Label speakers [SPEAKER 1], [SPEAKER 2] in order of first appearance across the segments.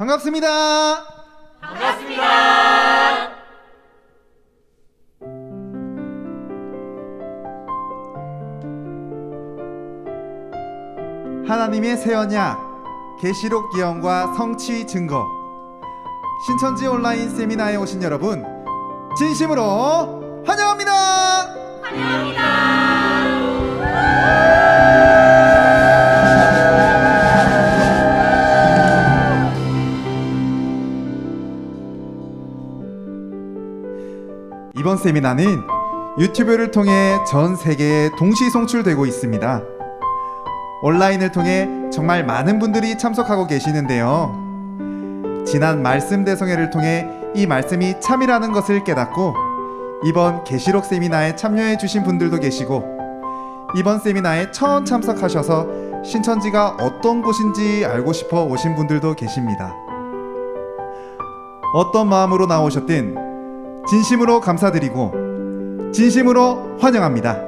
[SPEAKER 1] 반갑습니다.
[SPEAKER 2] 반갑습니다.
[SPEAKER 1] 하나님의 새 언약 계시록 예언과 성취 증거 신천지 온라인 세미나에 오신 여러분 진심으로 환영합니다. 이번 세미나는 유튜브를 통해 전 세계에 동시 송출되고 있습니다. 온라인을 통해 정말 많은 분들이 참석하고 계시는데요. 지난 말씀 대성회를 통해 이 말씀이 참이라는 것을 깨닫고 이번 계시록 세미나에 참여해 주신 분들도 계시고 이번 세미나에 처음 참석하셔서 신천지가 어떤 곳인지 알고 싶어 오신 분들도 계십니다. 어떤 마음으로 나오셨든 진심으로 감사드리고 진심으로 환영합니다.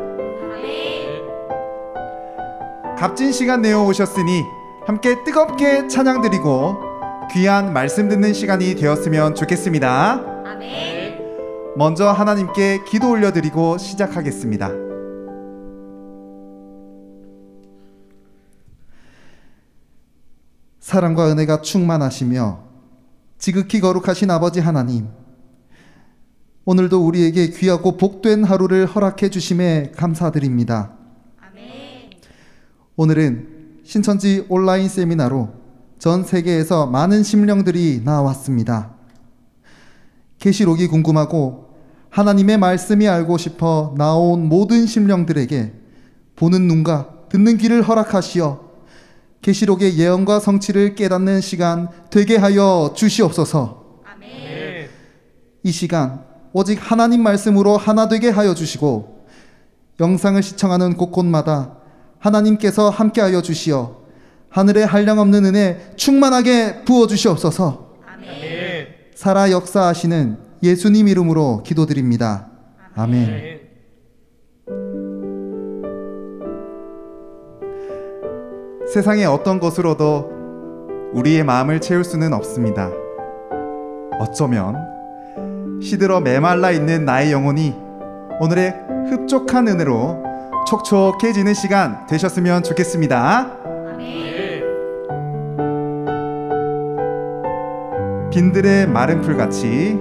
[SPEAKER 1] 값진 시간 내어 오셨으니 함께 뜨겁게 찬양드리고 귀한 말씀 듣는 시간이 되었으면 좋겠습니다.
[SPEAKER 2] 아멘.
[SPEAKER 1] 먼저 하나님께 기도 올려드리고 시작하겠습니다. 사랑과 은혜가 충만하시며 지극히 거룩하신 아버지 하나님, 오늘도 우리에게 귀하고 복된 하루를 허락해 주심에 감사드립니다. 오늘은 신천지 온라인 세미나로 전 세계에서 많은 심령들이 나왔습니다. 계시록이 궁금하고 하나님의 말씀이 알고 싶어 나온 모든 심령들에게 보는 눈과 듣는 귀를 허락하시어 계시록의 예언과 성취를 깨닫는 시간 되게 하여 주시옵소서.
[SPEAKER 2] 아멘.
[SPEAKER 1] 이 시간 오직 하나님 말씀으로 하나 되게 하여 주시고 영상을 시청하는 곳곳마다 하나님께서 함께하여 주시어 하늘의 한량없는 은혜 충만하게 부어주시옵소서.
[SPEAKER 2] 아멘.
[SPEAKER 1] 살아 역사하시는 예수님 이름으로 기도드립니다. 아멘. 세상의 어떤 것으로도 우리의 마음을 채울 수는 없습니다. 어쩌면 시들어 메말라 있는 나의 영혼이 오늘의 흡족한 은혜로 촉촉해지는 시간 되셨으면 좋겠습니다. 빈들의 마른 풀같이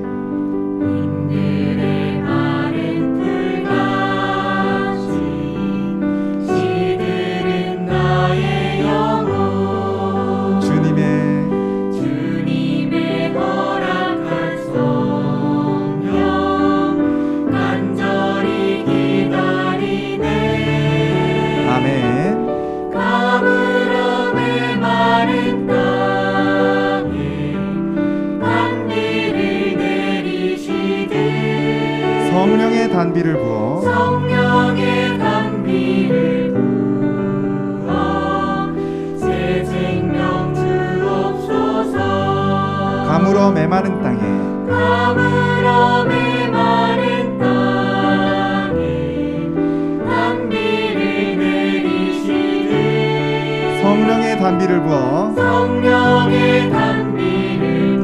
[SPEAKER 2] 시들은 나의 영혼 주님의 허락한 성령 간절히 기다리네.
[SPEAKER 1] 아멘.
[SPEAKER 2] 가물어 메마른 땅에 단비를 내리시되
[SPEAKER 1] 성령의 단비를 부어
[SPEAKER 2] 성령의 단비를 부어 새 생명 주옵소서.
[SPEAKER 1] 가물어 메마른 땅에
[SPEAKER 2] 가물어 메마른 땅에 단비를 내리시되
[SPEAKER 1] 성령의 단비를 부어
[SPEAKER 2] 성령의 단비를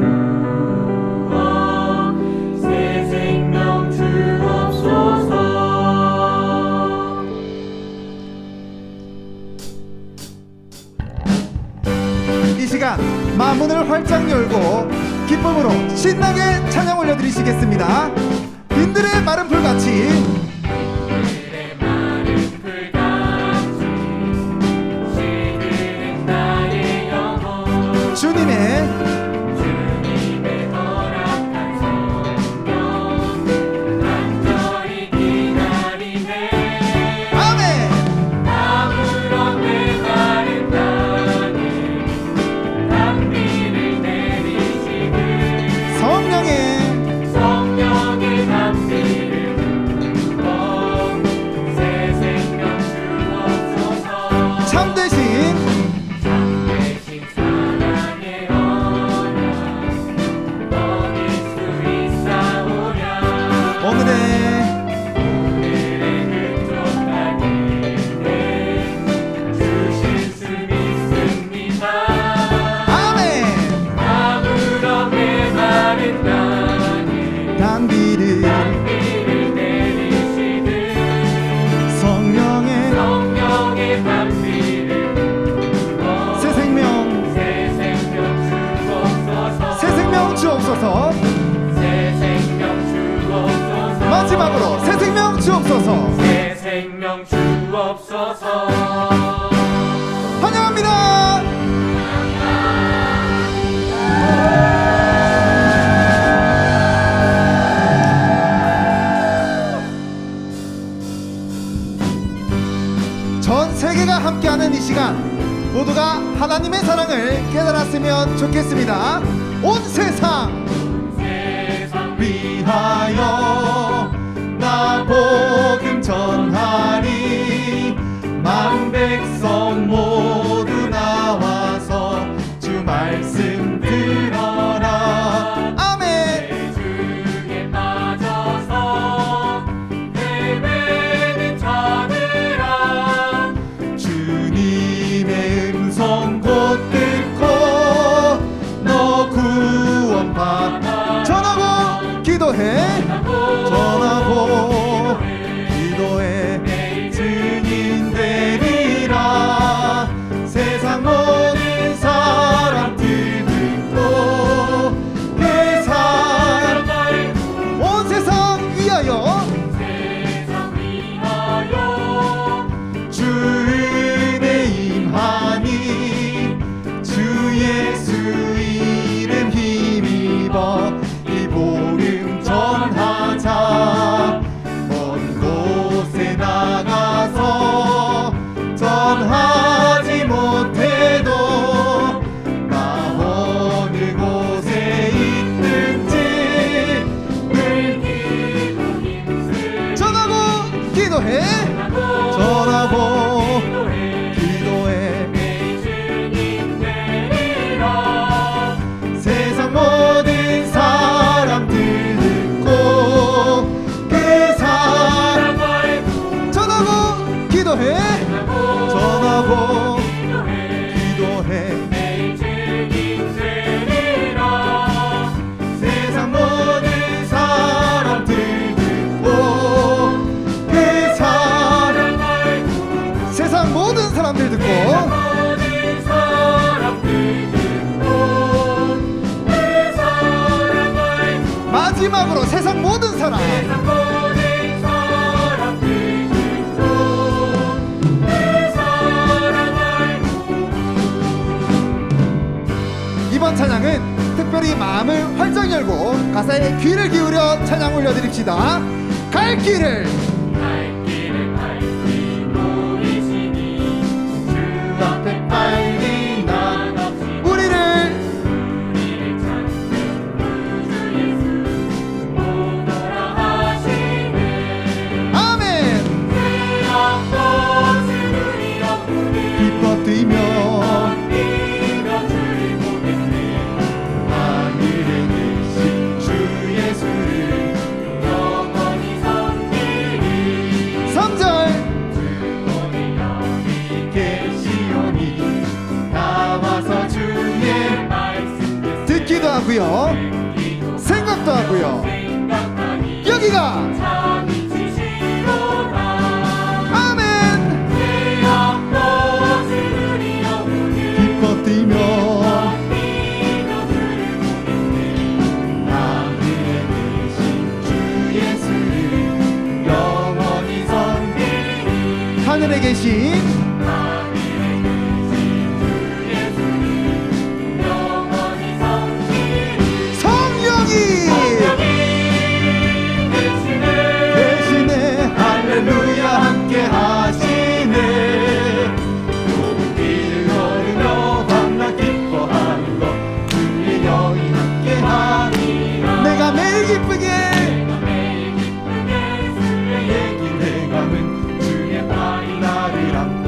[SPEAKER 2] 부어 새 생명 주옵소서.
[SPEAKER 1] 이 시간 마문을 활짝 열고 기쁨으로 신나게 찬양 올려드리시겠습니다. 빈들의 마른 풀같이
[SPEAKER 2] 그들의 마른 풀같이 시들은 나의 영혼
[SPEAKER 1] 주님의
[SPEAKER 2] 허락한 성령 간절히 기다리네.
[SPEAKER 1] 아멘.
[SPEAKER 2] 가물어 메마른 땅에 단비를 내리시네.
[SPEAKER 1] 성령의
[SPEAKER 2] 성령의
[SPEAKER 1] 단비를
[SPEAKER 2] 단비를 내리시듯
[SPEAKER 1] 성령의
[SPEAKER 2] 단비를 부어
[SPEAKER 1] 새 생명
[SPEAKER 2] 주옵소서
[SPEAKER 1] 새 생명 주옵소서.
[SPEAKER 2] 새 생명 주옵소서
[SPEAKER 1] 마지막으로 새 생명 주옵소서.
[SPEAKER 2] 새 생명 주옵소서
[SPEAKER 1] 환영합니다. 전 세계가 함께하는 이 시간, 모두가 하나님의 사랑을 깨달았으면 좋겠습니다. 온 세상 위하여 나 복음 전하리. 만 백성 모두 나와서 주 말씀 들어라. 아멘.
[SPEAKER 2] 주에 빠져서 헤매는 자들아
[SPEAKER 1] 주님의 음성 곧 듣고 너 구원받아. 전하고 기도해. 전하고 기도해. 증인 되리라. 세상 모든 사람들 듣고 회상 온 세상 위하여
[SPEAKER 2] 세상 위하여
[SPEAKER 1] 주 은혜 임하니 주 예수 이름 힘입어 이 복음 전하자. 먼 곳에 나가서 전하지 못해도 나 어느 곳에 있든지 늘
[SPEAKER 2] 기도 힘쓰
[SPEAKER 1] 전하고 기도해. 전하고 기도해.
[SPEAKER 2] 내 주님 되리라
[SPEAKER 1] 세상 모든 사람들 듣고 그 사랑 전하고 기도해. 전하고 기도해.
[SPEAKER 2] 내 주님 되리라
[SPEAKER 1] 세상 모든 사람들 듣고 그 사랑 세상 모든 사람들 듣고
[SPEAKER 2] 모든 사람들 듣고 그 사랑을
[SPEAKER 1] 마지막으로 세상 모든 사람
[SPEAKER 2] 모든 사람들 듣고 그 사랑을
[SPEAKER 1] 이번 찬양은 특별히 마음을 활짝 열고 가사에 귀를 기울여 찬양 올려드립시다. 갈 길을
[SPEAKER 2] 갈 길을 밝히고 계시니 주 앞에 빨리 나갑시다
[SPEAKER 1] 우리를
[SPEAKER 2] 우리를 찾는 구주 예수 오너라 하시네
[SPEAKER 1] 아멘.
[SPEAKER 2] 그 앞것을 우리 영혼을
[SPEAKER 1] 기뻐 뛰며
[SPEAKER 2] 뛰며 주를 보겠네
[SPEAKER 1] 하늘에 계신 주 예수를
[SPEAKER 2] 영원히 섬기리
[SPEAKER 1] 3절
[SPEAKER 2] 주권이 여기
[SPEAKER 1] 계시오니 나와서 주의
[SPEAKER 2] 말씀
[SPEAKER 1] 듣기도 하고요
[SPEAKER 2] 듣기도
[SPEAKER 1] 생각도 하고요
[SPEAKER 2] 생각하니
[SPEAKER 1] 여기가
[SPEAKER 2] 참이 지시로다
[SPEAKER 1] 아멘.
[SPEAKER 2] 내 앞것을 우리 영혼을
[SPEAKER 1] 기뻐 뛰며
[SPEAKER 2] 뛰며 주를 보겠네
[SPEAKER 1] 하늘에 계신 주 예수를 영원히 섬기리. 하늘에 계신
[SPEAKER 2] 하늘에 계신 주 예수를 영원히 섬기리
[SPEAKER 1] 성령이 계시네. 할렐루야 함께 하시네. 좁은 길을 걸으며 밤낮 기뻐하는 것 주의 영이 함께 하니라. 내가 매일 기쁘게
[SPEAKER 2] 매일 기쁘게 주의
[SPEAKER 1] 얘기 내감은 주의 팔이 나를 안고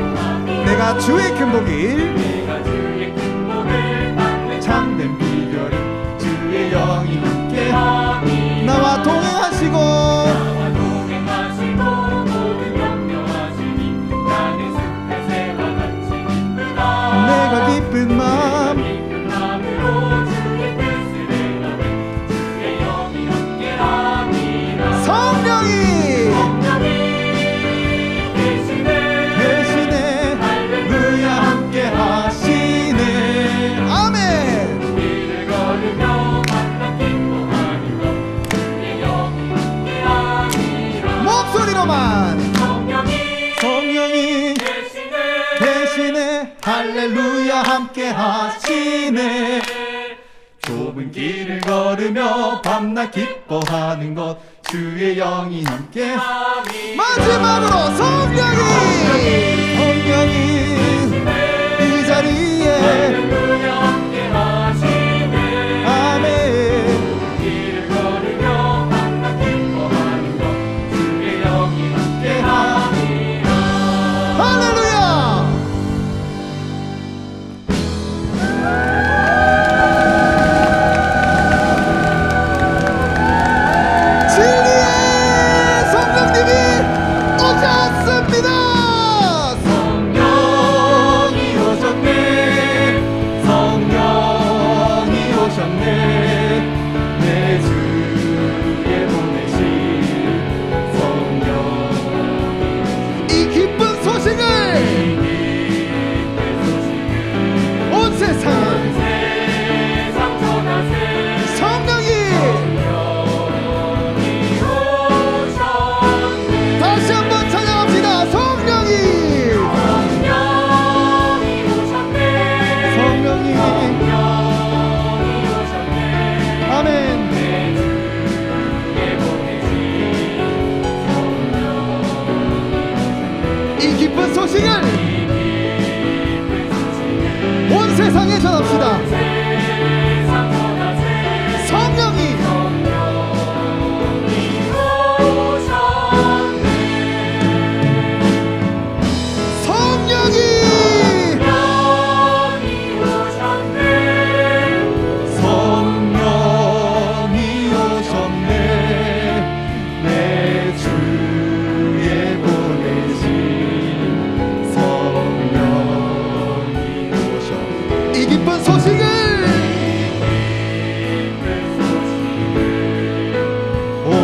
[SPEAKER 2] 내가
[SPEAKER 1] 주의 큰 복일
[SPEAKER 2] 내가 주의 큰 복을 받는
[SPEAKER 1] 참된 비결이 주의 영이 함께
[SPEAKER 2] 하니
[SPEAKER 1] 나와 동행하시고
[SPEAKER 2] 나와 동행하시고 모든 염려하시니 나는 숲의 새와 같이 기쁘다
[SPEAKER 1] 내가 기쁜 마음
[SPEAKER 2] 기쁜 마음으로 주의 뜻을 행하는 주의 영이 함께하니
[SPEAKER 1] 소리로만
[SPEAKER 2] 성령이
[SPEAKER 1] 대신에 할렐루야 함께 하시네.
[SPEAKER 2] 좁은 길을 걸으며 밤낮 기뻐하는 것 주의 영이 함께
[SPEAKER 1] 마지막으로 성령이 이 자리에
[SPEAKER 2] 할렐루야 함께 하시네.
[SPEAKER 1] 아멘.
[SPEAKER 2] 길을 걸으며 밤낮 기뻐하는 것 주의 영이 함께 하니라.
[SPEAKER 1] 할렐루야. 진리의 성령님이 오셨습니다.
[SPEAKER 2] 성령이 오셨네. 성령이 오셨네. 내 주에 보내신 성령.
[SPEAKER 1] 이 기쁜 소식을 온 세상에
[SPEAKER 2] 세상 전하세.
[SPEAKER 1] 성령이
[SPEAKER 2] 성령이 오셨네.
[SPEAKER 1] 다시 한번 찬양합시다. 성령이
[SPEAKER 2] 성령이 오셨네.
[SPEAKER 1] 성령이
[SPEAKER 2] 성령이 오셨네.
[SPEAKER 1] 아멘.
[SPEAKER 2] 내 주에 보내신 성령.
[SPEAKER 1] 이 기쁜 소식을
[SPEAKER 2] 기쁜 소식을
[SPEAKER 1] 온 세상에 전합시다.
[SPEAKER 2] 세상 전하세.
[SPEAKER 1] 성령이 성령이 성령이 오셨네. 내 주에 보내신 성령이 오셨네. 이 기쁜 소식을 온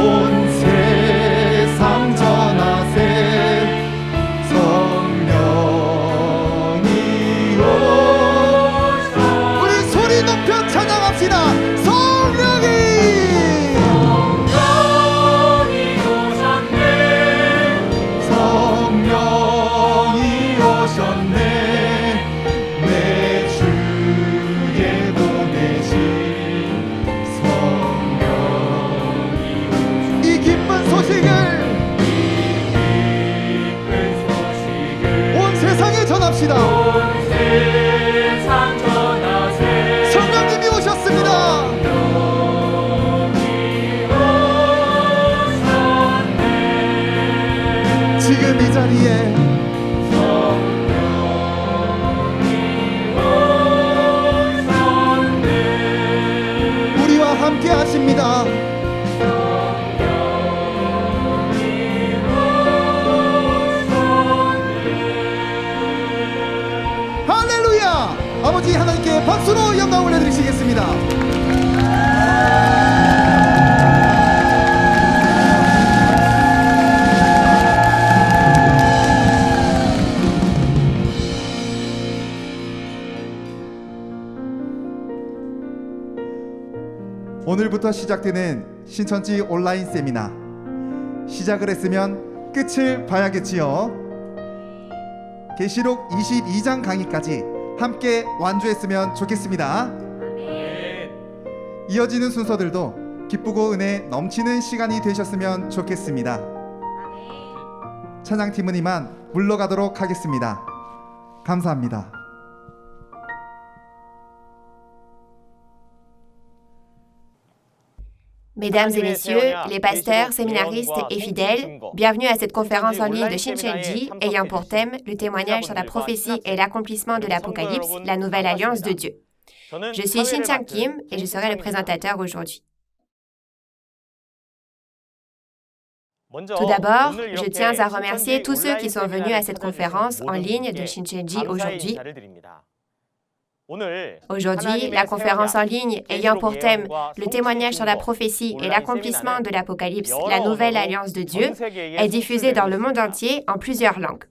[SPEAKER 1] 세상 전하세. 성령이 우리 소리 높여 찬양합시다. 성령이 성령이 오셨네. 내 주에 보내신 성령이 이 기쁜 소식을 온 세상에 전합시다. 성령님이 오셨습니다. 지금 이 자리에 우리와 함께 하십니다. 할렐루야. 아버지 하나님께 박수로 영광을 올려드리시겠습니다. 오늘부터 시작되는 신천지 온라인 세미나, 시작을 했으면 끝을 봐야겠지요. 계시록 22장 강의까지 함께 완주했으면 좋겠습니다. 이어지는 순서들도 기쁘고 은혜 넘치는 시간이 되셨으면 좋겠습니다. 찬양팀은 이만 물러가도록 하겠습니다. 감사합니다.
[SPEAKER 3] Mesdames et messieurs, les pasteurs, séminaristes et fidèles, bienvenue à cette conférence en ligne de Shincheonji ayant pour thème le témoignage sur la prophétie et l'accomplissement de l'Apocalypse, la nouvelle alliance de Dieu. Je suis Shin Chang Kim et je serai le présentateur aujourd'hui. Tout d'abord, je tiens à remercier tous ceux qui sont venus à cette conférence en ligne de Shincheonji aujourd'hui. Aujourd'hui, la conférence en ligne ayant pour thème le témoignage sur la prophétie et l'accomplissement de l'Apocalypse, la nouvelle alliance de Dieu, est diffusée dans le monde entier en plusieurs langues.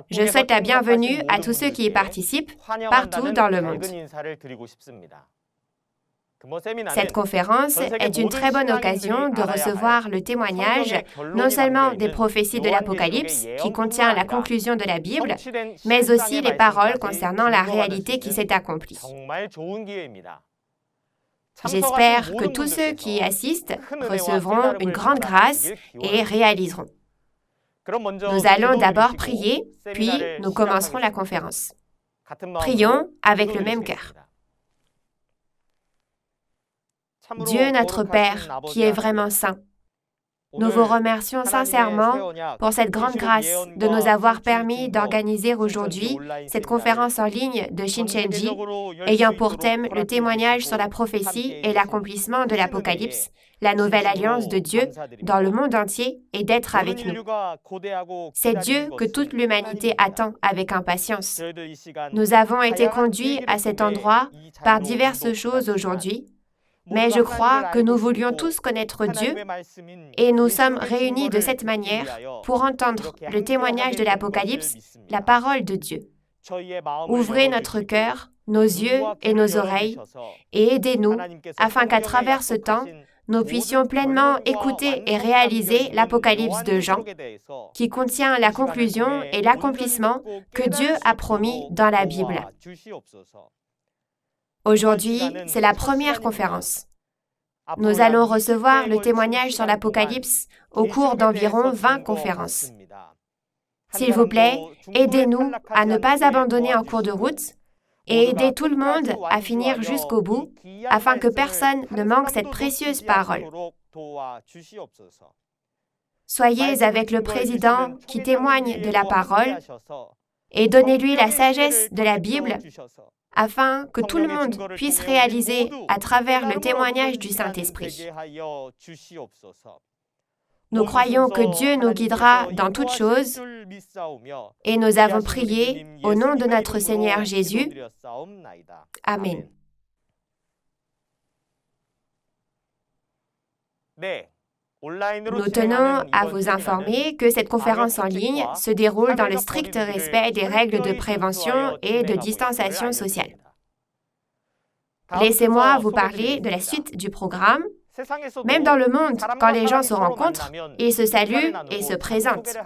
[SPEAKER 3] Je souhaite la bienvenue à tous ceux qui y participent partout dans le monde. Cette conférence est une très bonne occasion de recevoir le témoignage non seulement des prophéties de l'Apocalypse, qui contient la conclusion de la Bible, mais aussi les paroles concernant la réalité qui s'est accomplie. J'espère que tous ceux qui y assistent recevront une grande grâce et réaliseront. Nous allons d'abord prier, puis nous commencerons la conférence. Prions avec le même cœur. Dieu notre Père, qui est vraiment saint, nous vous remercions sincèrement pour cette grande grâce de nous avoir permis d'organiser aujourd'hui cette conférence en ligne de Shincheonji, ayant pour thème le témoignage sur la prophétie et l'accomplissement de l'Apocalypse, la nouvelle alliance de Dieu dans le monde entier et d'être avec nous. C'est Dieu que toute l'humanité attend avec impatience. Nous avons été conduits à cet endroit par diverses choses aujourd'hui, mais je crois que nous voulions tous connaître Dieu et nous sommes réunis de cette manière pour entendre le témoignage de l'Apocalypse, la parole de Dieu. Ouvrez notre cœur, nos yeux et nos oreilles et aidez-nous afin qu'à travers ce temps, nous puissions pleinement écouter et réaliser l'Apocalypse de Jean, qui contient la conclusion et l'accomplissement que Dieu a promis dans la Bible. Aujourd'hui, c'est la première conférence. Nous allons recevoir le témoignage sur l'Apocalypse au cours d'environ 20 conférences. S'il vous plaît, aidez-nous à ne pas abandonner en cours de route et aidez tout le monde à finir jusqu'au bout afin que personne ne manque cette précieuse parole. Soyez avec le président qui témoigne de la parole et donnez-lui la sagesse de la Bible afin que tout le monde puisse réaliser à travers le témoignage du Saint-Esprit. Nous croyons que Dieu nous guidera dans toutes choses et nous avons prié au nom de notre Seigneur Jésus. Amen. Nous tenons à vous informer que cette conférence en ligne se déroule dans le strict respect des règles de prévention et de distanciation sociale. Laissez-moi vous parler de la suite du programme. Même dans le monde, quand les gens se rencontrent, ils se saluent et se présentent.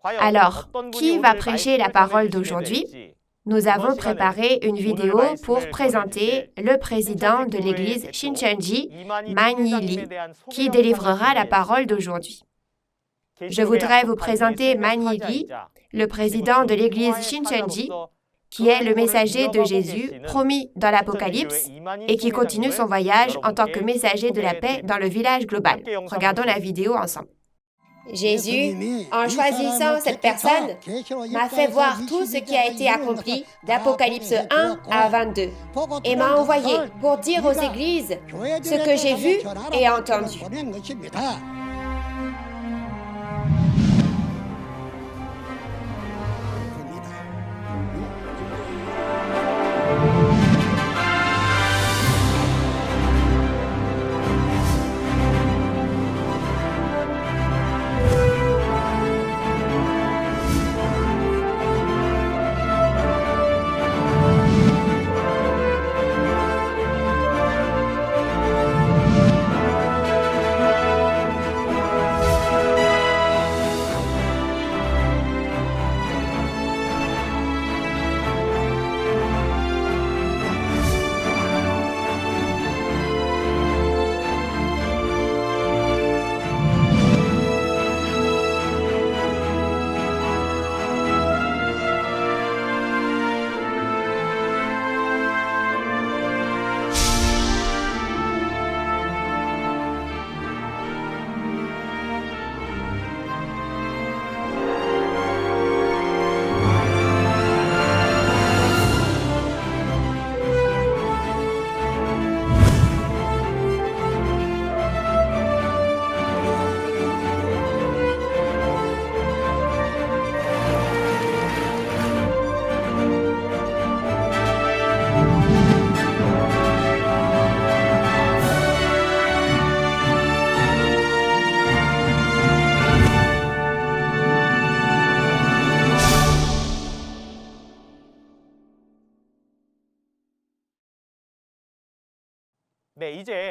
[SPEAKER 3] Alors, qui va prêcher la parole d'aujourd'hui? Nous avons préparé une vidéo pour présenter le président de l'église Shincheonji, Man Yi-Lee, qui délivrera la parole d'aujourd'hui. Je voudrais vous présenter Man Yi-Lee, le président de l'église Shincheonji, qui est le messager de Jésus promis dans l'Apocalypse et qui continue son voyage en tant que messager de la paix dans le village global. Regardons la vidéo ensemble. Jésus, en choisissant cette personne, m'a fait voir tout ce qui a été accompli d'Apocalypse 1 à 22 et m'a envoyé pour dire aux églises ce que j'ai vu et entendu.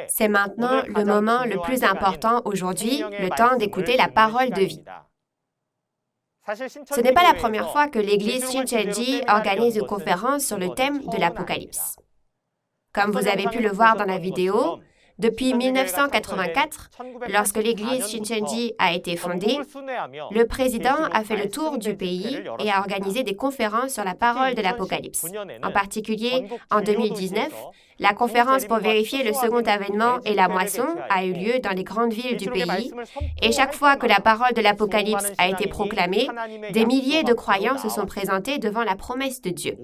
[SPEAKER 3] C'est maintenant le moment le plus important aujourd'hui, le temps d'écouter la parole de vie. Ce n'est pas la première fois que l'Église Shincheonji organise une conférence sur le thème de l'Apocalypse. Comme vous avez pu le voir dans la vidéo, depuis 1984, lorsque l'Église Shincheonji a été fondée, le président a fait le tour du pays et a organisé des conférences sur la parole de l'Apocalypse. En particulier, en 2019, la conférence pour vérifier le second avènement et la moisson a eu lieu dans les grandes villes du pays, et chaque fois que la parole de l'Apocalypse a été proclamée, des milliers de croyants se sont présentés devant la promesse de Dieu.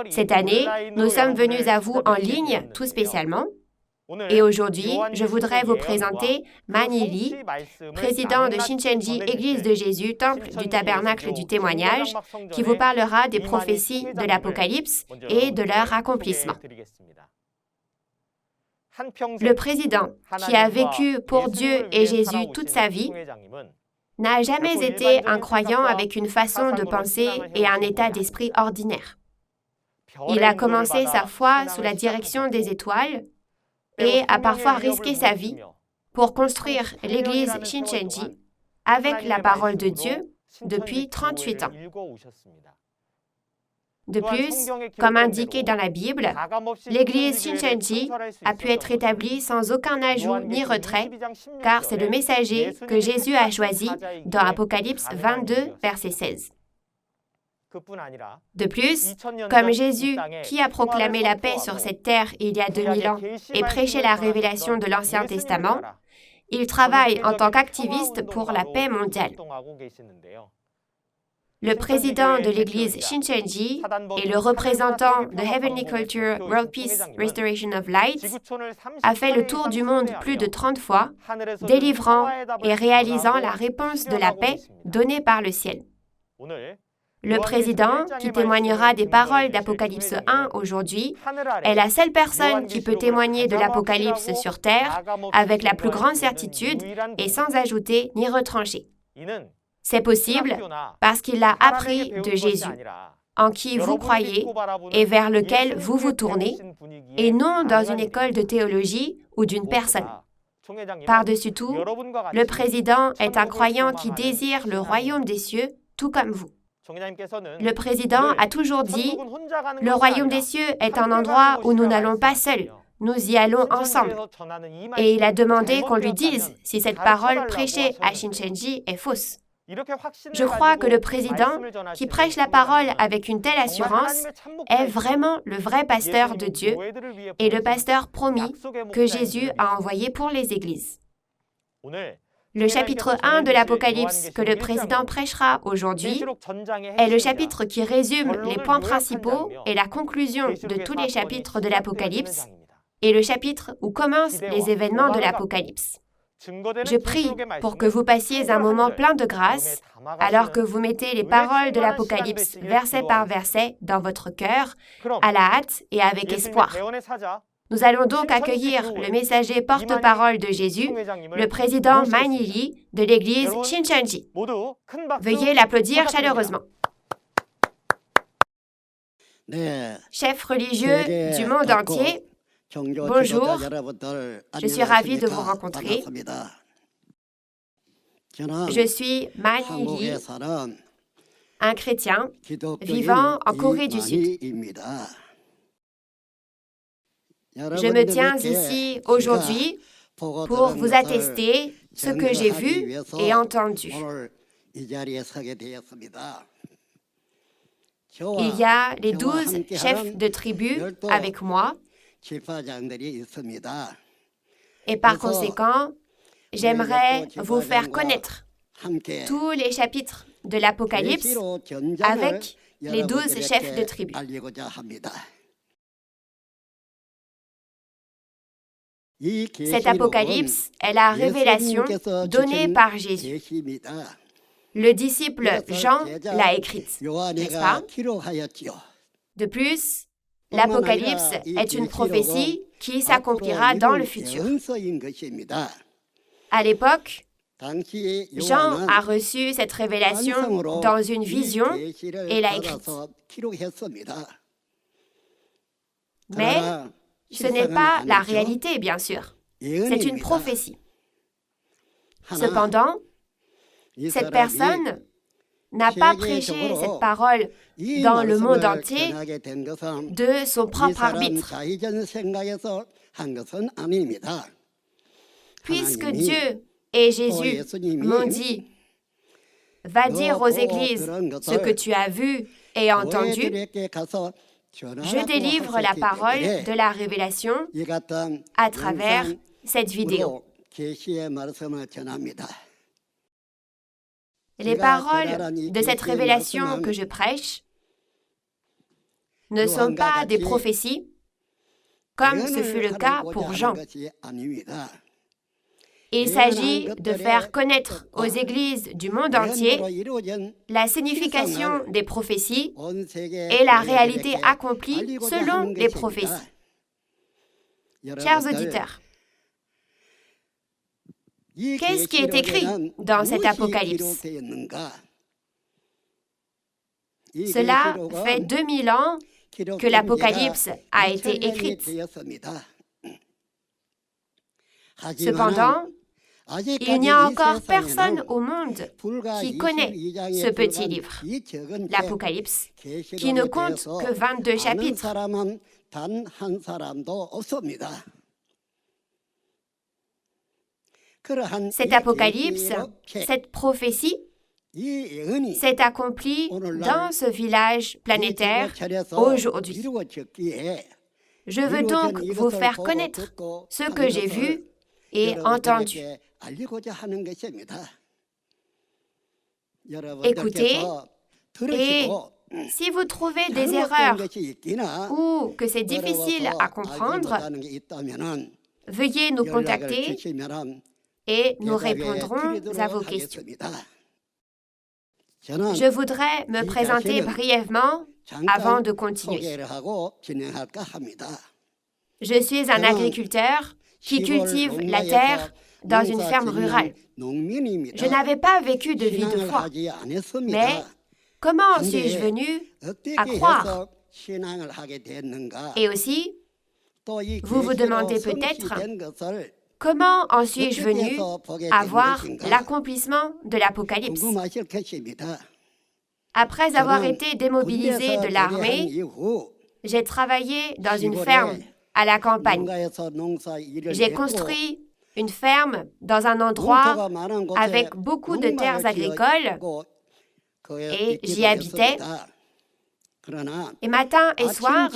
[SPEAKER 3] Cette année, nous sommes venus à vous en ligne, tout spécialement, et aujourd'hui, je voudrais vous présenter Manny Lee, président de Shincheonji Église de Jésus, Temple du Tabernacle du Témoignage, qui vous parlera des prophéties de l'Apocalypse et de leur accomplissement. Le président, qui a vécu pour Dieu et Jésus toute sa vie, n'a jamais été un croyant avec une façon de penser et un état d'esprit ordinaire. Il a commencé sa foi sous la direction des étoiles et a parfois risqué sa vie pour construire l'église Shincheonji avec la parole de Dieu depuis 38 ans. De plus, comme indiqué dans la Bible, l'église Shincheonji a pu être établie sans aucun ajout ni retrait, car c'est le messager que Jésus a choisi dans Apocalypse 22, verset 16. De plus, comme Jésus, qui a proclamé la paix sur cette terre il y a 2000 ans et prêché la révélation de l'Ancien Testament, il travaille en tant qu'activiste pour la paix mondiale. Le président de l'église Shincheonji et le représentant de Heavenly Culture World Peace Restoration of Light a fait le tour du monde plus de 30 fois, délivrant et réalisant la réponse de la paix donnée par le ciel. Le président, qui témoignera des paroles d'Apocalypse 1 aujourd'hui, est la seule personne qui peut témoigner de l'Apocalypse sur terre avec la plus grande certitude et sans ajouter ni retrancher. C'est possible parce qu'il l'a appris de Jésus, en qui vous croyez et vers lequel vous vous tournez, et non dans une école de théologie ou d'une personne. Par-dessus tout, le président est un croyant qui désire le royaume des cieux, tout comme vous. Le président a toujours dit « Le royaume des cieux est un endroit où nous n'allons pas seuls, nous y allons ensemble. » Et il a demandé qu'on lui dise si cette parole prêchée à Shincheonji est fausse. Je crois que le président, qui prêche la parole avec une telle assurance, est vraiment le vrai pasteur de Dieu et le pasteur promis que Jésus a envoyé pour les églises. Le chapitre 1 de l'Apocalypse que le président prêchera aujourd'hui est le chapitre qui résume les points principaux et la conclusion de tous les chapitres de l'Apocalypse et le chapitre où commencent les événements de l'Apocalypse. Je prie pour que vous passiez un moment plein de grâce alors que vous mettez les paroles de l'Apocalypse verset par verset dans votre cœur, à la hâte et avec espoir. Nous allons donc accueillir le messager porte-parole de Jésus, le président Manny Lee de l'église Shincheonji. Veuillez l'applaudir chaleureusement. Chefs religieux du monde entier, bonjour, je suis ravie de vous rencontrer. Je suis Manny Lee, un chrétien vivant en Corée du Sud. Je me tiens ici aujourd'hui pour vous attester ce que j'ai vu et entendu. Il y a les 12 chefs de tribu avec moi et par conséquent, j'aimerais vous faire connaître tous les chapitres de l'Apocalypse avec les 12 chefs de tribu. Cet Apocalypse est la révélation donnée par Jésus. Le disciple Jean l'a écrite, n'est-ce pas? De plus, l'Apocalypse est une prophétie qui s'accomplira dans le futur. À l'époque, Jean a reçu cette révélation dans une vision et l'a écrite. Mais Ce n'est pas la réalité, bien sûr. C'est une prophétie. Cependant, cette personne n'a pas prêché cette parole dans le monde entier de son propre arbitre. Puisque Dieu et Jésus m'ont dit, va dire aux églises ce que tu as vu et entendu, je délivre la parole de la révélation à travers cette vidéo. Les paroles de cette révélation que je prêche ne sont pas des prophéties, comme ce fut le cas pour Jean. Il s'agit de faire connaître aux églises du monde entier la signification des prophéties et la réalité accomplie selon les prophéties. Chers auditeurs, qu'est-ce qui est écrit dans cet Apocalypse? Cela fait 2000 ans que l'Apocalypse a été écrite. Cependant, il n'y a encore personne au monde qui connaît ce petit livre, l'Apocalypse, qui ne compte que 22 chapitres. Cet Apocalypse, cette prophétie, s'est accomplie dans ce village planétaire aujourd'hui. Je veux donc vous faire connaître ce que j'ai vu et entendu. Écoutez, et si vous trouvez des erreurs ou que c'est difficile à comprendre, veuillez nous contacter et nous répondrons à vos questions. Je voudrais me présenter brièvement avant de continuer. Je suis un agriculteur qui cultive la terre dans une ferme rurale. Je n'avais pas vécu de vie de foi, mais comment en suis-je venu à croire? Et aussi, vous vous demandez peut-être, comment en suis-je venu à voir l'accomplissement de l'Apocalypse? Après avoir été démobilisé de l'armée, j'ai travaillé dans une ferme à la campagne. J'ai construit une ferme dans un endroit avec beaucoup de terres agricoles et j'y habitais. Et matin et soir,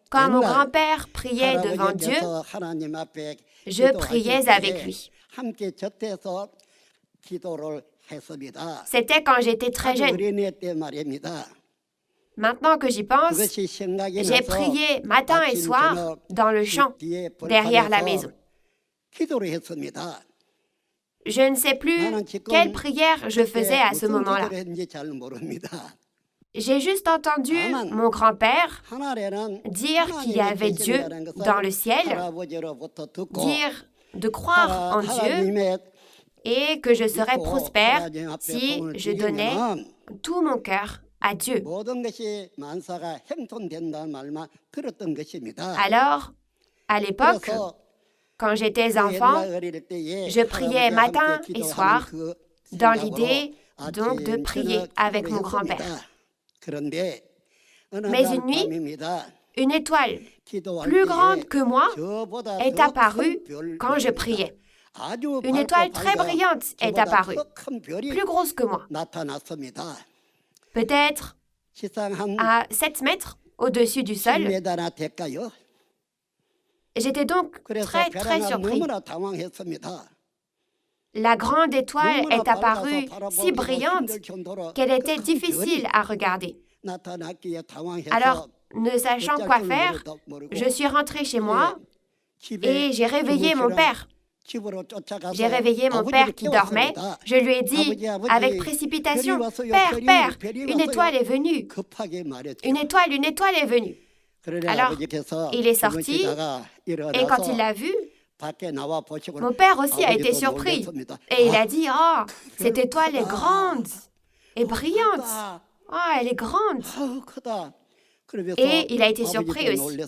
[SPEAKER 3] quand mon grand-père priait devant Dieu, je priais avec lui. C'était quand j'étais très jeune. Maintenant que j'y pense, j'ai prié matin et soir dans le champ, derrière la maison. Je ne sais plus quelle prière je faisais à ce moment-là. J'ai juste entendu mon grand-père dire qu'il y avait Dieu dans le ciel, dire de croire en Dieu et que je serais prospère si je donnais tout mon cœur à Dieu. Alors, à l'époque, quand j'étais enfant, je priais matin et soir dans l'idée donc de prier avec mon grand-père. Mais une nuit, une étoile plus grande que moi est apparue quand je priais. Une étoile très brillante est apparue, plus grosse que moi. Peut-être à 7 mètres au-dessus du sol. J'étais donc très, très surpris. La grande étoile est apparue si brillante qu'elle était difficile à regarder. Alors, ne sachant quoi faire, je suis rentrée chez moi et j'ai réveillé mon père. J'ai réveillé mon père qui dormait. Je lui ai dit avec précipitation, « Père, Père, une étoile est venue. Une étoile est venue. » Alors, il est sorti et quand il l'a vu, mon père aussi a été surpris. Et il a dit, « Oh, cette étoile est grande et brillante. Oh, elle est grande. » Et il a été surpris aussi.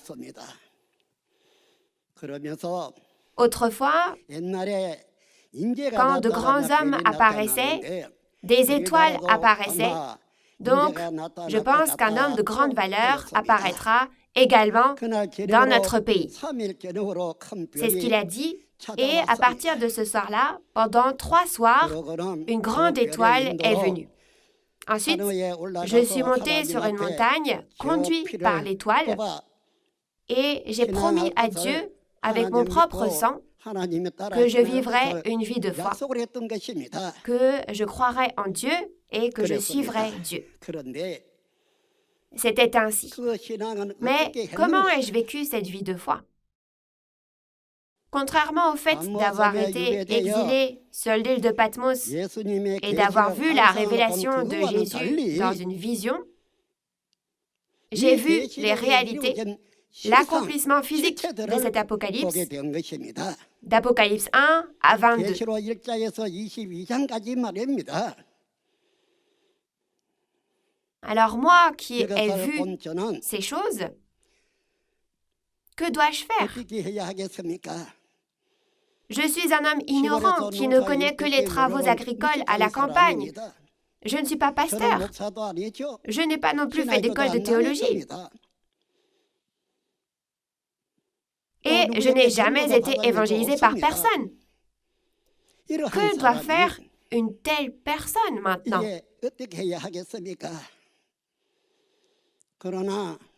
[SPEAKER 4] 그러면서
[SPEAKER 3] Autrefois,
[SPEAKER 4] 옛날에
[SPEAKER 3] quand de grands hommes apparaissaient, des étoiles apparaissaient. Donc, je pense qu'un homme de grande valeur apparaîtra également dans notre pays. C'est ce qu'il a dit. Et à partir de ce soir-là, pendant 3 soirs, une grande étoile est venue. Ensuite, je suis monté sur une montagne, conduit par l'étoile, et j'ai promis à Dieu, avec mon propre sang, que je vivrais une vie de foi, que je croirais en Dieu et que je suivrais Dieu. C'était ainsi. Mais comment ai-je vécu cette vie de foi? Contrairement au fait d'avoir été exilé sur l'île de Patmos et d'avoir vu la révélation de Jésus dans une vision, j'ai vu les réalités, l'accomplissement physique de cet apocalypse, d'Apocalypse 1 à 22. Alors moi qui ai vu ces choses, que dois-je faire? Je suis un homme ignorant qui ne connaît que les travaux agricoles à la campagne. Je ne suis pas pasteur. Je n'ai pas non plus fait d'école de théologie. Et je n'ai jamais été évangélisé par personne. Que doit faire une telle personne maintenant?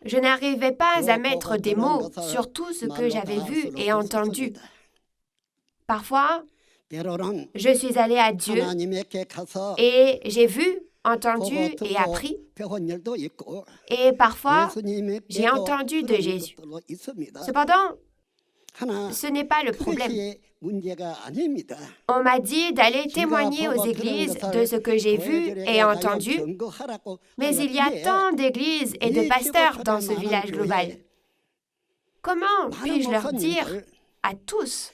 [SPEAKER 3] Je n'arrivais pas à mettre des mots sur tout ce que j'avais vu et entendu. Parfois, je suis allée à Dieu et j'ai vu, entendu et appris. Et parfois, j'ai entendu de Jésus. Cependant, ce n'est pas le problème. On m'a dit d'aller témoigner aux églises de ce que j'ai vu et entendu, mais il y a tant d'églises et de pasteurs dans ce village global. Comment puis-je leur dire à tous?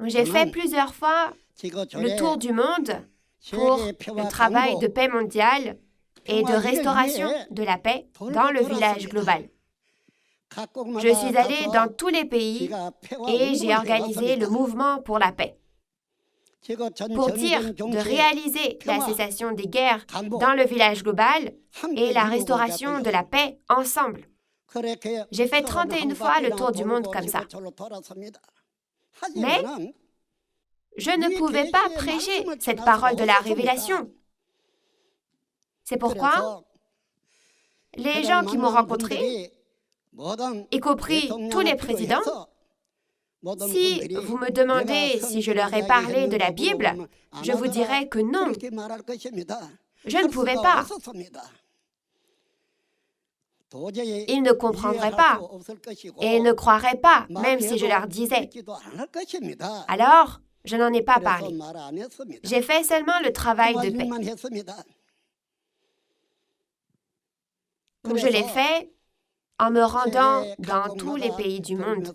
[SPEAKER 3] J'ai fait plusieurs fois le tour du monde pour le travail de paix mondiale et de restauration de la paix dans le village global. Je suis allée dans tous les pays et j'ai organisé le mouvement pour la paix. Pour dire de réaliser la cessation des guerres dans le village global et la restauration de la paix ensemble. J'ai fait 31 fois le tour du monde comme ça. Mais je ne pouvais pas prêcher cette parole de la révélation. C'est pourquoi les gens qui m'ont rencontré, y compris tous les présidents, si vous me demandez si je leur ai parlé de la Bible, je vous dirais que non. Je ne pouvais pas. Ils ne comprendraient pas et ne croiraient pas, même si je leur disais. Alors, je n'en ai pas parlé. J'ai fait seulement le travail de paix. Je l'ai fait en me rendant dans tous les pays du monde.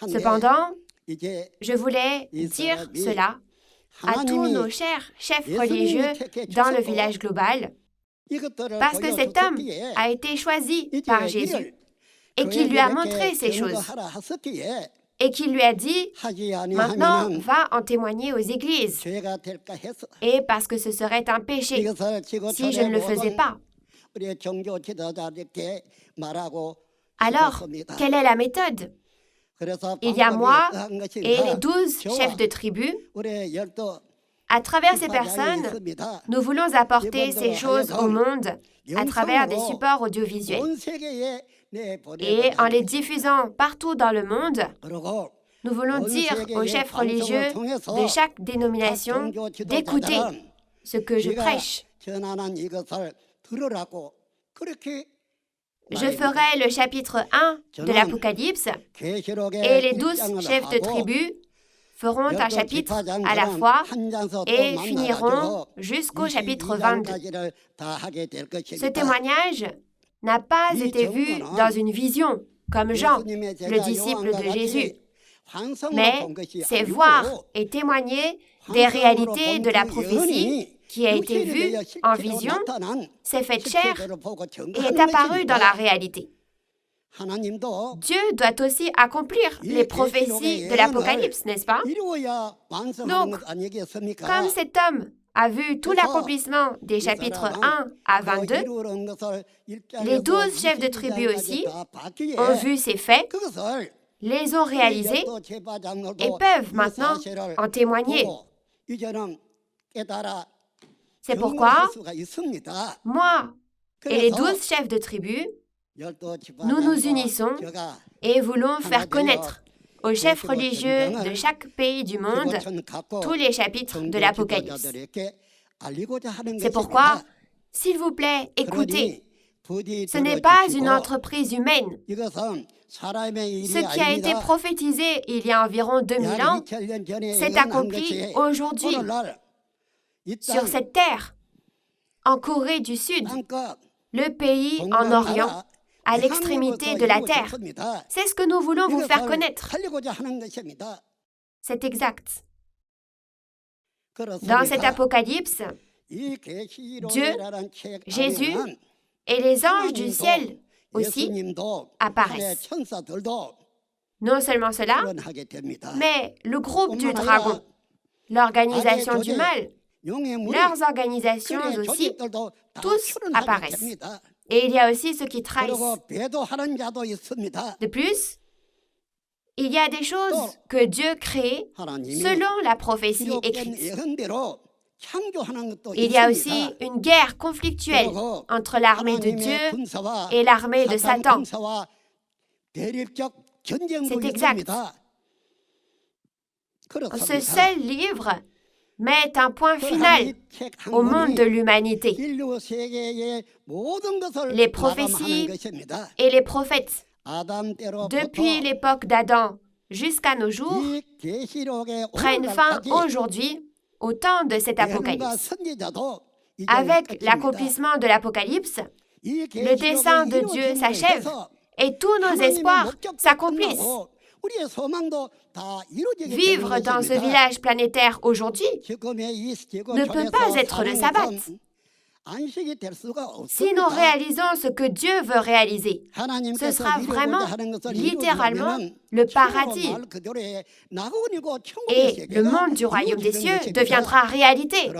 [SPEAKER 3] Cependant, je voulais dire cela à tous nos chers chefs religieux dans le village global, parce que cet homme a été choisi par Jésus et qu'il lui a montré ces choses et qu'il lui a dit « Maintenant, va en témoigner aux églises » et parce que ce serait un péché si je ne le faisais pas. Alors, quelle est la méthode? Il y a moi et les 12 chefs de tribu. À travers ces personnes, nous voulons apporter ces choses au monde à travers des supports audiovisuels. Et en les diffusant partout dans le monde, nous voulons dire aux chefs religieux de chaque dénomination d'écouter ce que je prêche. Je ferai le chapitre 1 de l'Apocalypse et les 12 chefs de tribu feront un chapitre à la fois et finiront jusqu'au chapitre 22. Ce témoignage n'a pas été vu dans une vision, comme Jean, le disciple de Jésus, mais c'est voir et témoigner des réalités de la prophétie qui a été vu en vision, s'est fait chair et est apparu dans la réalité. Dieu doit aussi accomplir les prophéties de l'Apocalypse, n'est-ce pas? Donc, comme cet homme a vu tout l'accomplissement des chapitres 1 à 22, les 12 chefs de tribu aussi ont vu ces faits, les ont réalisés et peuvent maintenant en témoigner. C'est pourquoi moi et les 12 chefs de tribu, nous nous unissons et voulons faire connaître aux chefs religieux de chaque pays du monde tous les chapitres de l'Apocalypse. C'est pourquoi, s'il vous plaît, écoutez, ce n'est pas une entreprise humaine. Ce qui a été prophétisé il y a environ 2000 ans s'est accompli aujourd'hui sur cette terre, en Corée du Sud, le pays en Orient, à l'extrémité de la terre. C'est ce que nous voulons vous faire connaître. C'est exact. Dans cet apocalypse, Dieu, Jésus et les anges du ciel aussi apparaissent. Non seulement cela, mais le groupe du dragon, l'organisation du mal, leurs organisations aussi, tous apparaissent. Et il y a aussi ceux qui trahissent. De plus, il y a des choses que Dieu crée selon la prophétie écrite. Il y a aussi une guerre conflictuelle entre l'armée de Dieu et l'armée de Satan. C'est exact. Ce seul livre met un point final au monde de l'humanité. Les prophéties et les prophètes, depuis l'époque d'Adam jusqu'à nos jours, prennent fin aujourd'hui au temps de cet apocalypse. Avec l'accomplissement de l'apocalypse, le dessein de Dieu s'achève et tous nos espoirs s'accomplissent. Vivre dans ce village planétaire aujourd'hui ne peut pas être le sabbat. Si nous réalisons ce que Dieu veut réaliser, ce sera vraiment, littéralement, le paradis. Et le monde du royaume des cieux deviendra réalité.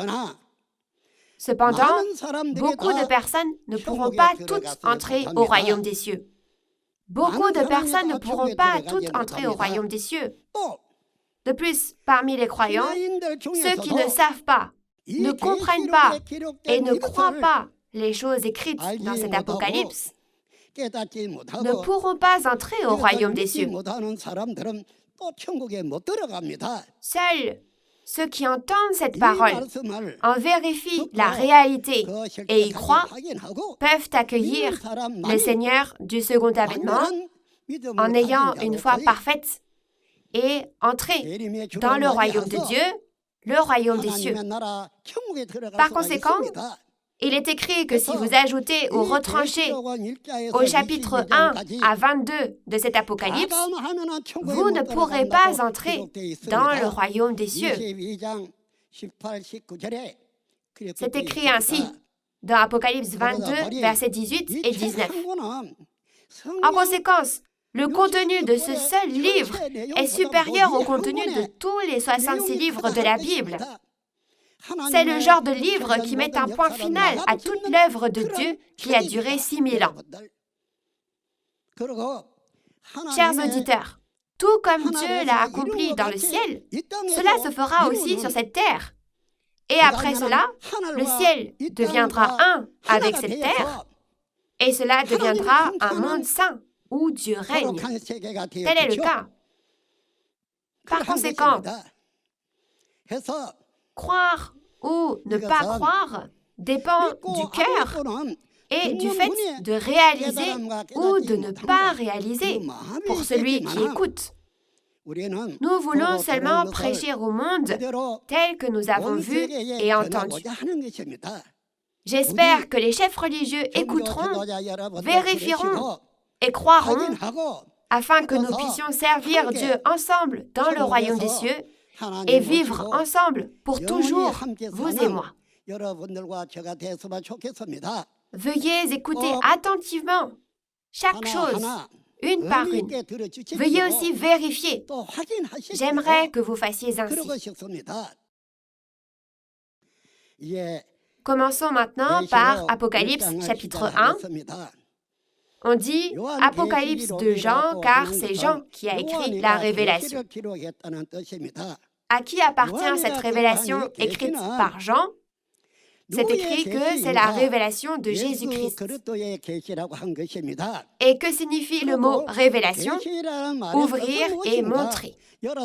[SPEAKER 3] Cependant, beaucoup de personnes ne pourront pas toutes entrer au royaume des cieux. Beaucoup de personnes ne pourront pas toutes entrer au royaume des cieux. De plus, parmi les croyants, ceux qui ne savent pas, ne comprennent pas et ne croient pas les choses écrites dans cet apocalypse, ne pourront pas entrer au royaume des cieux. Seuls ceux qui entendent cette parole, en vérifient la réalité et y croient, peuvent accueillir le Seigneur du second avènement en ayant une foi parfaite et entrer dans le royaume de Dieu, le royaume des cieux. Par conséquent, il est écrit que si vous ajoutez ou retranchez au chapitre 1 à 22 de cet apocalypse, vous ne pourrez pas entrer dans le royaume des cieux. C'est écrit ainsi dans Apocalypse 22, versets 18 et 19. En conséquence, le contenu de ce seul livre est supérieur au contenu de tous les 66 livres de la Bible. C'est le genre de livre qui met un point final à toute l'œuvre de Dieu qui a duré 6000 ans. Chers auditeurs, tout comme Dieu l'a accompli dans le ciel, cela se fera aussi sur cette terre. Et après cela, le ciel deviendra un avec cette terre, et cela deviendra un monde saint où Dieu règne. Tel est le cas. Par conséquent, croire ou ne pas croire dépend du cœur et du fait de réaliser ou de ne pas réaliser pour celui qui écoute. Nous voulons seulement prêcher au monde tel que nous avons vu et entendu. J'espère que les chefs religieux écouteront, vérifieront et croiront afin que nous puissions servir Dieu ensemble dans le royaume des cieux et vivre ensemble pour toujours, vous et moi.
[SPEAKER 4] 여러분들과 제가 됐으면 좋겠습니다.
[SPEAKER 3] Veuillez écouter
[SPEAKER 4] Oh.
[SPEAKER 3] attentivement chaque chose,
[SPEAKER 4] 하나하나
[SPEAKER 3] une par
[SPEAKER 4] 의미
[SPEAKER 3] une.
[SPEAKER 4] 있게 들어주십시오.
[SPEAKER 3] Veuillez aussi vérifier.
[SPEAKER 4] 또 확인하십시오.
[SPEAKER 3] J'aimerais que vous fassiez ainsi.
[SPEAKER 4] 그러고 싶습니다. 예,
[SPEAKER 3] Commençons maintenant par Apocalypse chapitre 1. On dit Apocalypse de Jean car c'est Jean qui a écrit la révélation. À qui appartient cette révélation écrite par Jean? C'est écrit que c'est la révélation de Jésus-Christ. Et que signifie le mot révélation? Ouvrir et montrer. Donc,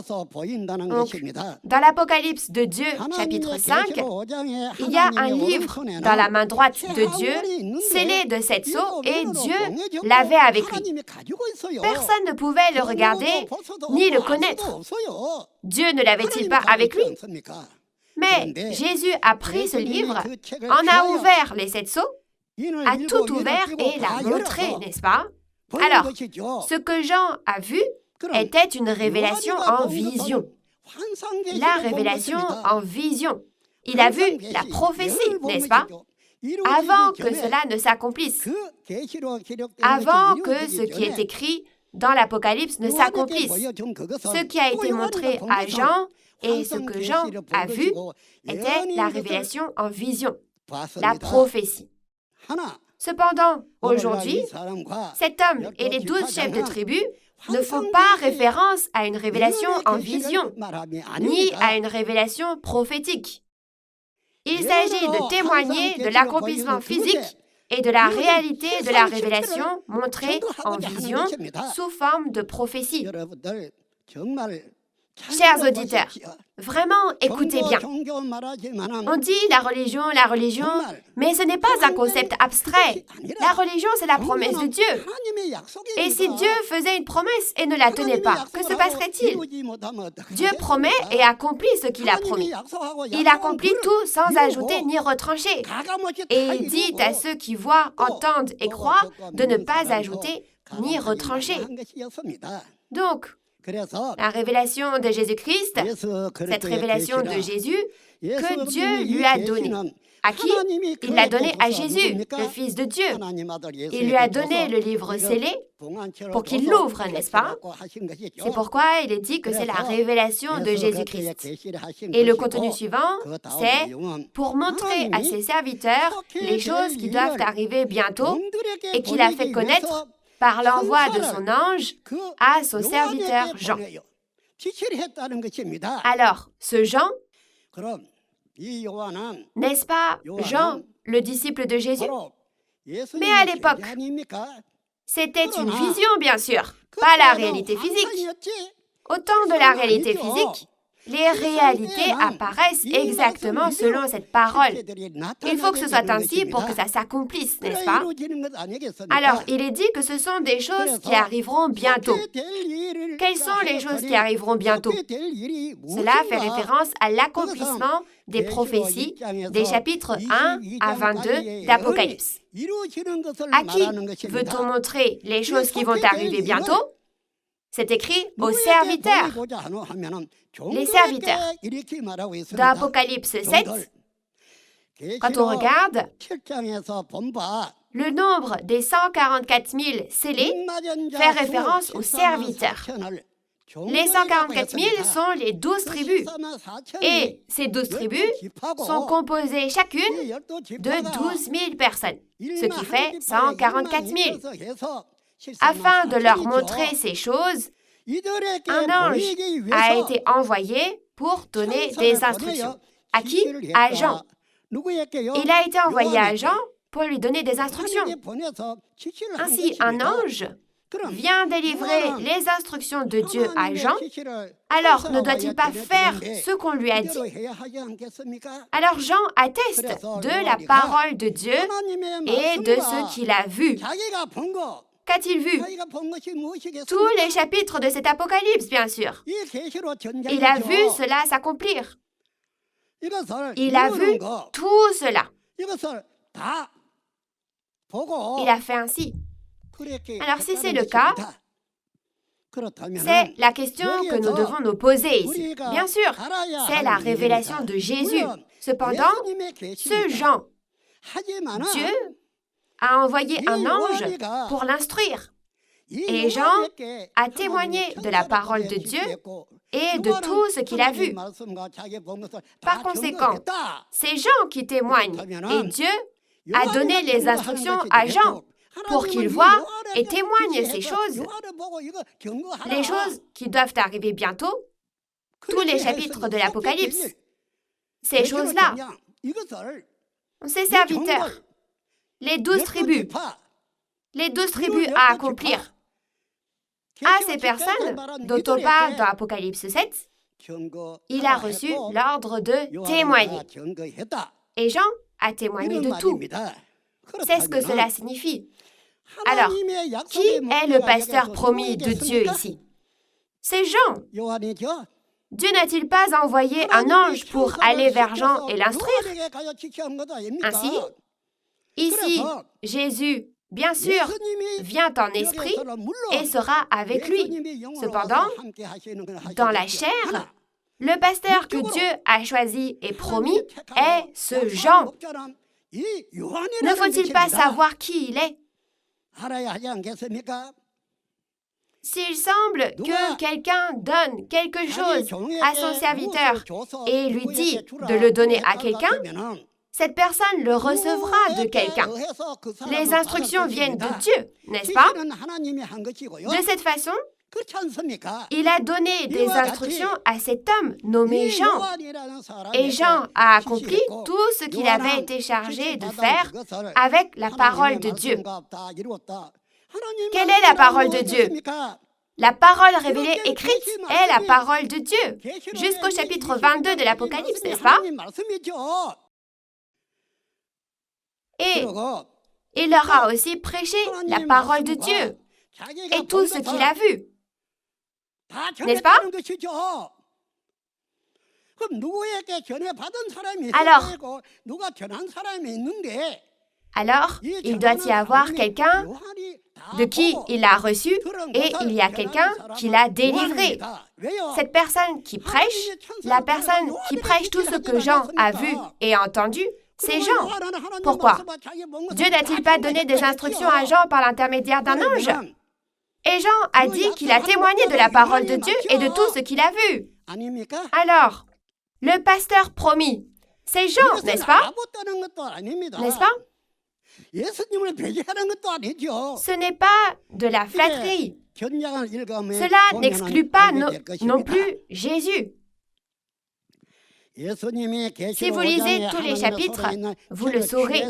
[SPEAKER 3] dans l'Apocalypse de Dieu, chapitre 5, il y a un livre dans la main droite de Dieu, scellé de 7 sceaux, et Dieu l'avait avec lui. Personne ne pouvait le regarder ni le connaître. Dieu ne l'avait-il pas avec lui? Mais Jésus a pris ce livre, en a ouvert les 7 sceaux, a tout ouvert et l'a montré, n'est-ce pas? Alors, ce que Jean a vu était une révélation en vision. La révélation en vision. Il a vu la prophétie, n'est-ce pas? Avant que cela ne s'accomplisse. Avant que ce qui est écrit dans l'Apocalypse ne s'accomplisse. Ce qui a été montré à Jean et ce que Jean a vu était la révélation en vision, la prophétie. Cependant, aujourd'hui, cet homme et les 12 chefs de tribu ne font pas référence à une révélation en vision, ni à une révélation prophétique. Il s'agit de témoigner de l'accomplissement physique et de la réalité de la révélation montrée en vision sous forme de prophétie. Chers auditeurs, vraiment écoutez bien. On dit la religion, mais ce n'est pas un concept abstrait. La religion, c'est la promesse de Dieu. Et si Dieu faisait une promesse et ne la tenait pas, que se passerait-il? Dieu promet et accomplit ce qu'il a promis. Il accomplit tout sans ajouter ni retrancher. Et il dit à ceux qui voient, entendent et croient de ne pas ajouter ni retrancher. Donc, la révélation de Jésus-Christ, cette révélation de Jésus que Dieu lui a donnée. À qui? Il l'a donné à Jésus, le Fils de Dieu. Il lui a donné le livre scellé pour qu'il l'ouvre, n'est-ce pas? C'est pourquoi il est dit que c'est la révélation de Jésus-Christ. Et le contenu suivant, c'est pour montrer à ses serviteurs les choses qui doivent arriver bientôt et qu'il a fait connaître par l'envoi de son ange à son serviteur Jean. Alors, ce Jean, n'est-ce pas Jean, le disciple de Jésus? Mais à l'époque, c'était une vision, bien sûr, pas la réalité physique. Au temps de la réalité physique, les réalités apparaissent exactement selon cette parole. Il faut que ce soit ainsi pour que ça s'accomplisse, n'est-ce pas? Alors, il est dit que ce sont des choses qui arriveront bientôt. Quelles sont les choses qui arriveront bientôt? Cela fait référence à l'accomplissement des prophéties des chapitres 1 à 22 d'Apocalypse. À qui veut-on montrer les choses qui vont arriver bientôt? C'est écrit aux serviteurs. Les serviteurs. Dans Apocalypse 7, quand on regarde, le nombre des 144 000 scellés fait référence aux serviteurs. Les 144 000 sont les 12 tribus. Et ces 12 tribus sont composées chacune de 12 000 personnes, ce qui fait 144 000. Afin de leur montrer ces choses, un ange a été envoyé pour donner des instructions. À qui? À Jean. Il a été envoyé à Jean pour lui donner des instructions. Ainsi, un ange vient délivrer les instructions de Dieu à Jean. Alors, ne doit-il pas faire ce qu'on lui a dit? Alors, Jean atteste de la parole de Dieu et de ce qu'il a vu. Qu'a-t-il vu? Tous les chapitres de cet Apocalypse, bien sûr. Il a vu cela s'accomplir. Il a vu tout cela. Il a fait ainsi. Alors, si c'est le cas, C'est la question que nous devons nous poser ici. Bien sûr, c'est la révélation de Jésus. Cependant, ce Jean, Dieu a envoyé un ange pour l'instruire. Et Jean a témoigné de la parole de Dieu et de tout ce qu'il a vu. Par conséquent, c'est Jean qui témoigne et Dieu a donné les instructions à Jean pour qu'il voie et témoigne ces choses, les choses qui doivent arriver bientôt, tous les chapitres de l'Apocalypse. Ces choses-là, ces serviteurs, les 12 tribus à accomplir, à ces personnes dont on parle dans Apocalypse 7, il a reçu l'ordre de témoigner. Et Jean a témoigné de tout. C'est ce que cela signifie. Alors, qui est le pasteur promis de Dieu ici? C'est Jean. Dieu n'a-t-il pas envoyé un ange pour aller vers Jean et l'instruire? Ainsi, ici, Jésus, bien sûr, vient en esprit et sera avec lui. Cependant, dans la chair, le pasteur que Dieu a choisi et promis est ce Jean. Ne faut-il pas savoir qui il est? S'il semble que quelqu'un donne quelque chose à son serviteur et lui dit de le donner à quelqu'un, cette personne le recevra de quelqu'un. Les instructions viennent de Dieu, n'est-ce pas? De cette façon, il a donné des instructions à cet homme nommé Jean. Et Jean a accompli tout ce qu'il avait été chargé de faire avec la parole de Dieu. Quelle est la parole de Dieu? La parole révélée écrite est la parole de Dieu, jusqu'au chapitre 22 de l'Apocalypse, n'est-ce pas? Et il leur a aussi prêché la parole de Dieu et tout ce qu'il a vu. N'est-ce pas? Alors, il doit y avoir quelqu'un de qui il l'a reçu et il y a quelqu'un qui l'a délivré. Cette personne qui prêche, la personne qui prêche tout ce que Jean a vu et entendu, c'est Jean. Pourquoi? Dieu n'a-t-il pas donné des instructions à Jean par l'intermédiaire d'un ange? Et Jean a dit qu'il a témoigné de la parole de Dieu et de tout ce qu'il a vu. Alors, le pasteur promis, c'est Jean, n'est-ce pas? N'est-ce pas? Ce n'est pas de la flatterie. Cela n'exclut pas non plus Jésus. Si vous lisez tous les chapitres, vous le saurez.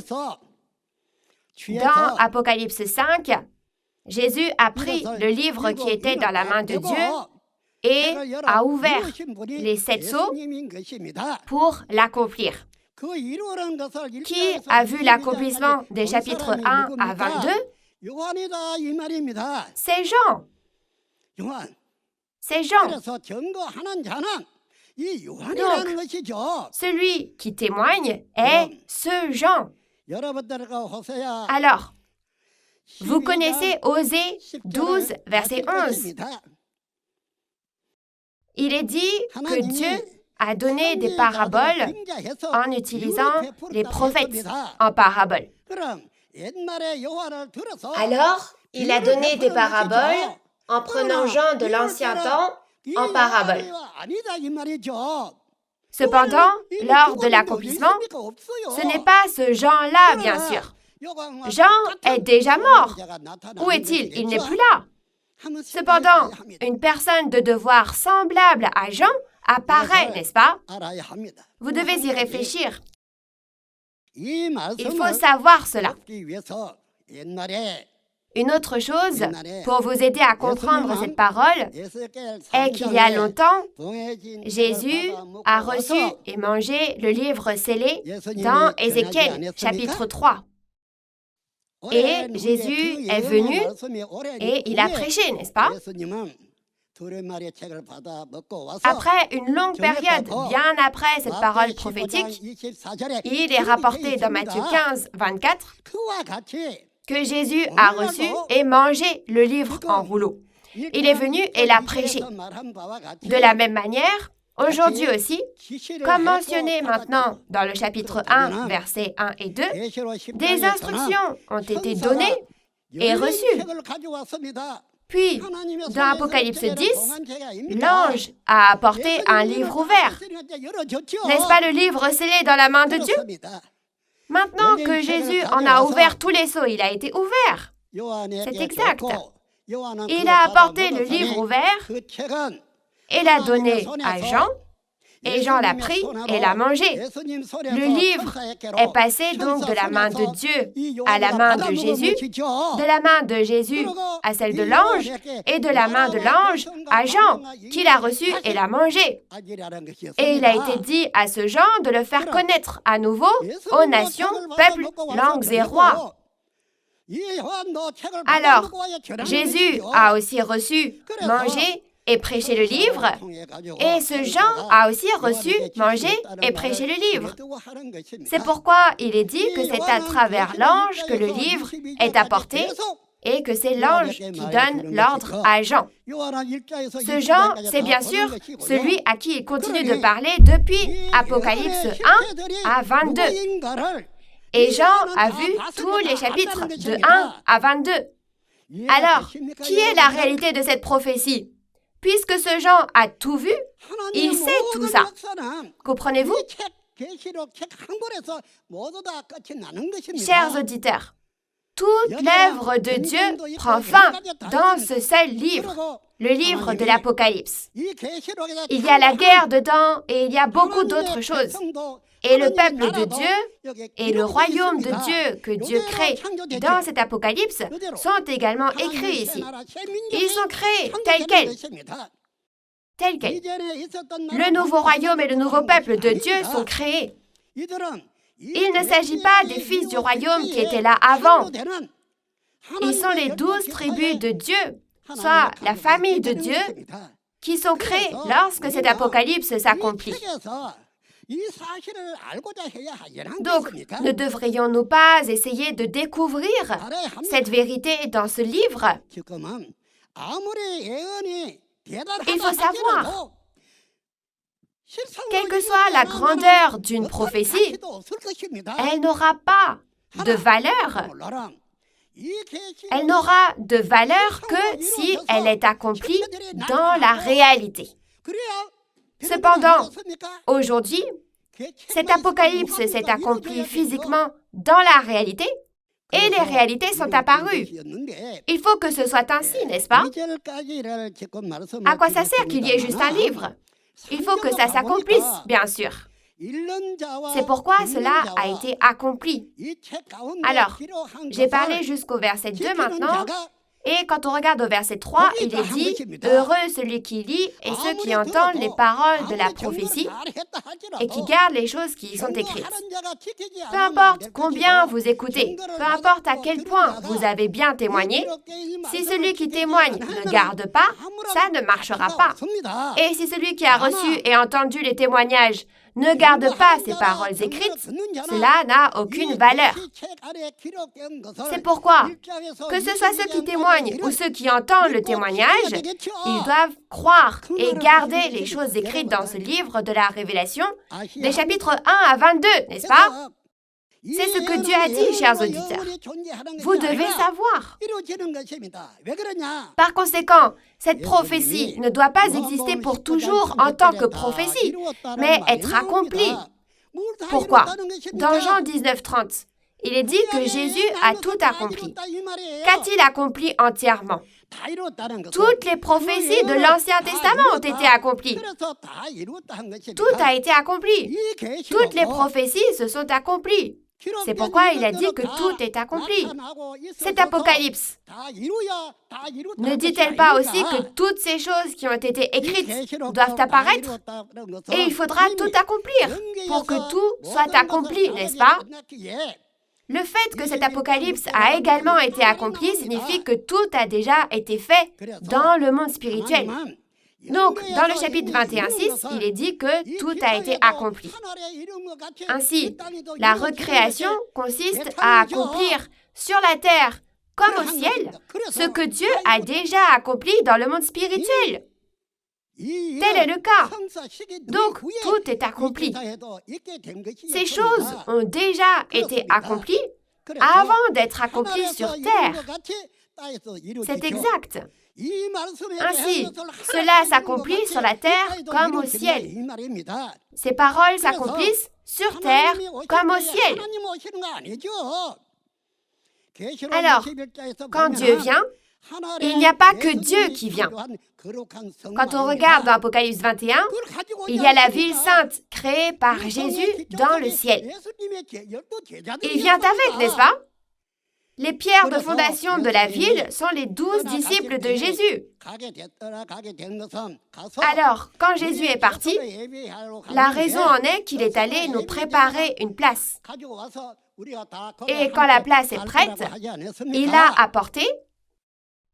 [SPEAKER 3] Dans Apocalypse 5, Jésus a pris le livre qui était dans la main de Dieu et a ouvert les 7 sceaux pour l'accomplir. Qui a vu l'accomplissement des chapitres 1 à 22? C'est Jean. C'est Jean. Donc, celui qui témoigne est ce Jean. Alors, vous connaissez Osée 12, verset 11. Il est dit que Dieu a donné des paraboles en utilisant les prophètes en paraboles. Alors, il a donné des paraboles en prenant Jean de l'Ancien Temps en paraboles. Cependant, lors de l'accomplissement, ce n'est pas ce Jean-là, bien sûr. Jean est déjà mort. Où est-il? Il n'est plus là. Cependant, une personne de devoir semblable à Jean apparaît, n'est-ce pas? Vous devez y réfléchir. Il faut savoir cela. Une autre chose, pour vous aider à comprendre cette parole, est qu'il y a longtemps, Jésus a reçu et mangé le livre scellé dans Ézéchiel, chapitre 3. Et Jésus est venu et il a prêché, n'est-ce pas? Après une longue période, bien après cette parole prophétique, il est rapporté dans Matthieu 15, 24, que Jésus a reçu et mangé le livre en rouleau. il est venu et l'a prêché. De la même manière, aujourd'hui aussi, comme mentionné maintenant dans le chapitre 1, versets 1 et 2, des instructions ont été données et reçues. Puis, dans Apocalypse 10, l'ange a apporté un livre ouvert. N'est-ce pas le livre scellé dans la main de Dieu? Maintenant que Jésus en a ouvert tous les sceaux, il a été ouvert. C'est exact. Il a apporté le livre ouvert et l'a donné à Jean, et Jean l'a pris et l'a mangé. Le livre est passé donc de la main de Dieu à la main de Jésus, de la main de Jésus à celle de l'ange, et de la main de l'ange à Jean, qui l'a reçu et l'a mangé. Et il a été dit à ce Jean de le faire connaître à nouveau aux nations, peuples, langues et rois. Alors, Jésus a aussi reçu, mangé et prêché le livre, et ce Jean a aussi reçu, mangé et prêché le livre. C'est pourquoi il est dit que c'est à travers l'ange que le livre est apporté et que c'est l'ange qui donne l'ordre à Jean. Ce Jean, c'est bien sûr celui à qui il continue de parler depuis Apocalypse 1 à 22. Et Jean a vu tous les chapitres de 1 à 22. Alors, qui est la réalité de cette prophétie? Puisque ce Jean a tout vu, il sait tout ça. Comprenez-vous? Chers auditeurs, toute l'œuvre de Dieu prend fin dans ce seul livre, le livre de l'Apocalypse. Il y a la guerre dedans et il y a beaucoup d'autres choses. Et le peuple de Dieu et le royaume de Dieu que Dieu crée dans cet apocalypse sont également écrits ici. Ils sont créés tels quels. Tels quels. Le nouveau royaume et le nouveau peuple de Dieu sont créés. Il ne s'agit pas des fils du royaume qui étaient là avant. Ils sont les 12 tribus de Dieu, soit la famille de Dieu, qui sont créés lorsque cet apocalypse s'accomplit. Donc, ne devrions-nous pas essayer de découvrir cette vérité dans ce livre? Il faut savoir, quelle que soit la grandeur d'une prophétie, elle n'aura pas de valeur. Elle n'aura de valeur que si elle est accomplie dans la réalité. Cependant, aujourd'hui, cet apocalypse s'est accompli physiquement dans la réalité et les réalités sont apparues. Il faut que ce soit ainsi, n'est-ce pas? À quoi ça sert qu'il y ait juste un livre? Il faut que ça s'accomplisse, bien sûr. C'est pourquoi cela a été accompli. Alors, j'ai parlé jusqu'au verset 2 maintenant. Et quand on regarde au verset 3, il est dit « Heureux celui qui lit et ceux qui entendent les paroles de la prophétie et qui gardent les choses qui y sont écrites. » Peu importe combien vous écoutez, peu importe à quel point vous avez bien témoigné, si celui qui témoigne ne garde pas, ça ne marchera pas. Et si celui qui a reçu et entendu les témoignages ne garde pas ces paroles écrites, cela n'a aucune valeur. C'est pourquoi, que ce soit ceux qui témoignent ou ceux qui entendent le témoignage, ils doivent croire et garder les choses écrites dans ce livre de la Révélation, des chapitres 1 à 22, n'est-ce pas? C'est ce que Dieu a dit, chers auditeurs. Vous devez savoir. Par conséquent, cette prophétie ne doit pas exister pour toujours en tant que prophétie, mais être accomplie. Pourquoi? Dans Jean 19:30, il est dit que Jésus a tout accompli. Qu'a-t-il accompli entièrement? Toutes les prophéties de l'Ancien Testament ont été accomplies. Tout a été accompli. Toutes les prophéties se sont accomplies. C'est pourquoi il a dit que tout est accompli. Cet apocalypse ne dit-elle pas aussi que toutes ces choses qui ont été écrites doivent apparaître? Et il faudra tout accomplir pour que tout soit accompli, n'est-ce pas? Le fait que cet apocalypse a également été accompli signifie que tout a déjà été fait dans le monde spirituel. Donc, dans le chapitre 21:6, il est dit que tout a été accompli. Ainsi, la recréation consiste à accomplir sur la terre comme au ciel ce que Dieu a déjà accompli dans le monde spirituel. Tel est le cas. Donc, tout est accompli. Ces choses ont déjà été accomplies avant d'être accomplies sur terre. C'est exact. Ainsi, cela s'accomplit sur la terre comme au ciel. Ces paroles s'accomplissent sur terre comme au ciel. Alors, quand Dieu vient, il n'y a pas que Dieu qui vient. Quand on regarde dans Apocalypse 21, il y a la ville sainte créée par Jésus dans le ciel. Il vient avec, n'est-ce pas? Les pierres de fondation de la ville sont les 12 disciples de Jésus. Alors, quand Jésus est parti, la raison en est qu'il est allé nous préparer une place. Et quand la place est prête, il l'a apportée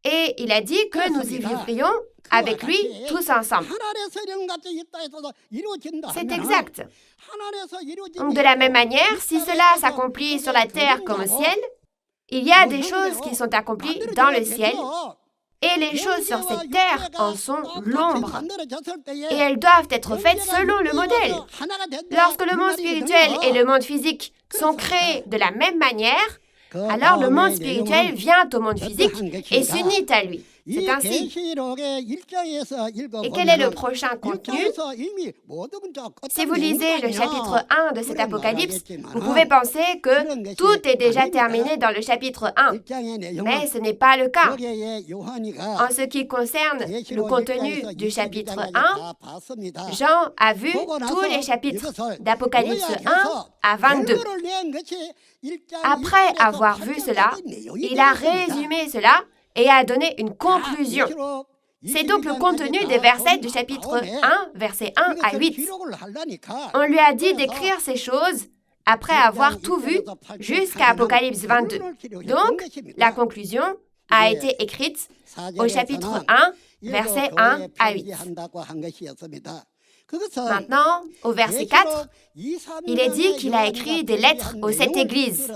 [SPEAKER 3] et il a dit que nous y vivrions avec lui tous ensemble. C'est exact. Donc, de la même manière, si cela s'accomplit sur la terre comme au ciel, il y a des choses qui sont accomplies dans le ciel et les choses sur cette terre en sont l'ombre. Et elles doivent être faites selon le modèle. Lorsque le monde spirituel et le monde physique sont créés de la même manière, alors le monde spirituel vient au monde physique et s'unit à lui. C'est ainsi. Et quel est le prochain contenu? Si vous lisez le chapitre 1 de cet Apocalypse, vous pouvez penser que tout est déjà terminé dans le chapitre 1. Mais ce n'est pas le cas. En ce qui concerne le contenu du chapitre 1, Jean a vu tous les chapitres d'Apocalypse 1 à 22. Après avoir vu cela, il a résumé cela et a donné une conclusion. C'est donc le contenu des versets du chapitre 1, versets 1 à 8. On lui a dit d'écrire ces choses après avoir tout vu jusqu'à Apocalypse 22. Donc, la conclusion a été écrite au chapitre 1, versets 1 à 8. Maintenant, au verset 4, il est dit qu'il a écrit des lettres aux 7 églises.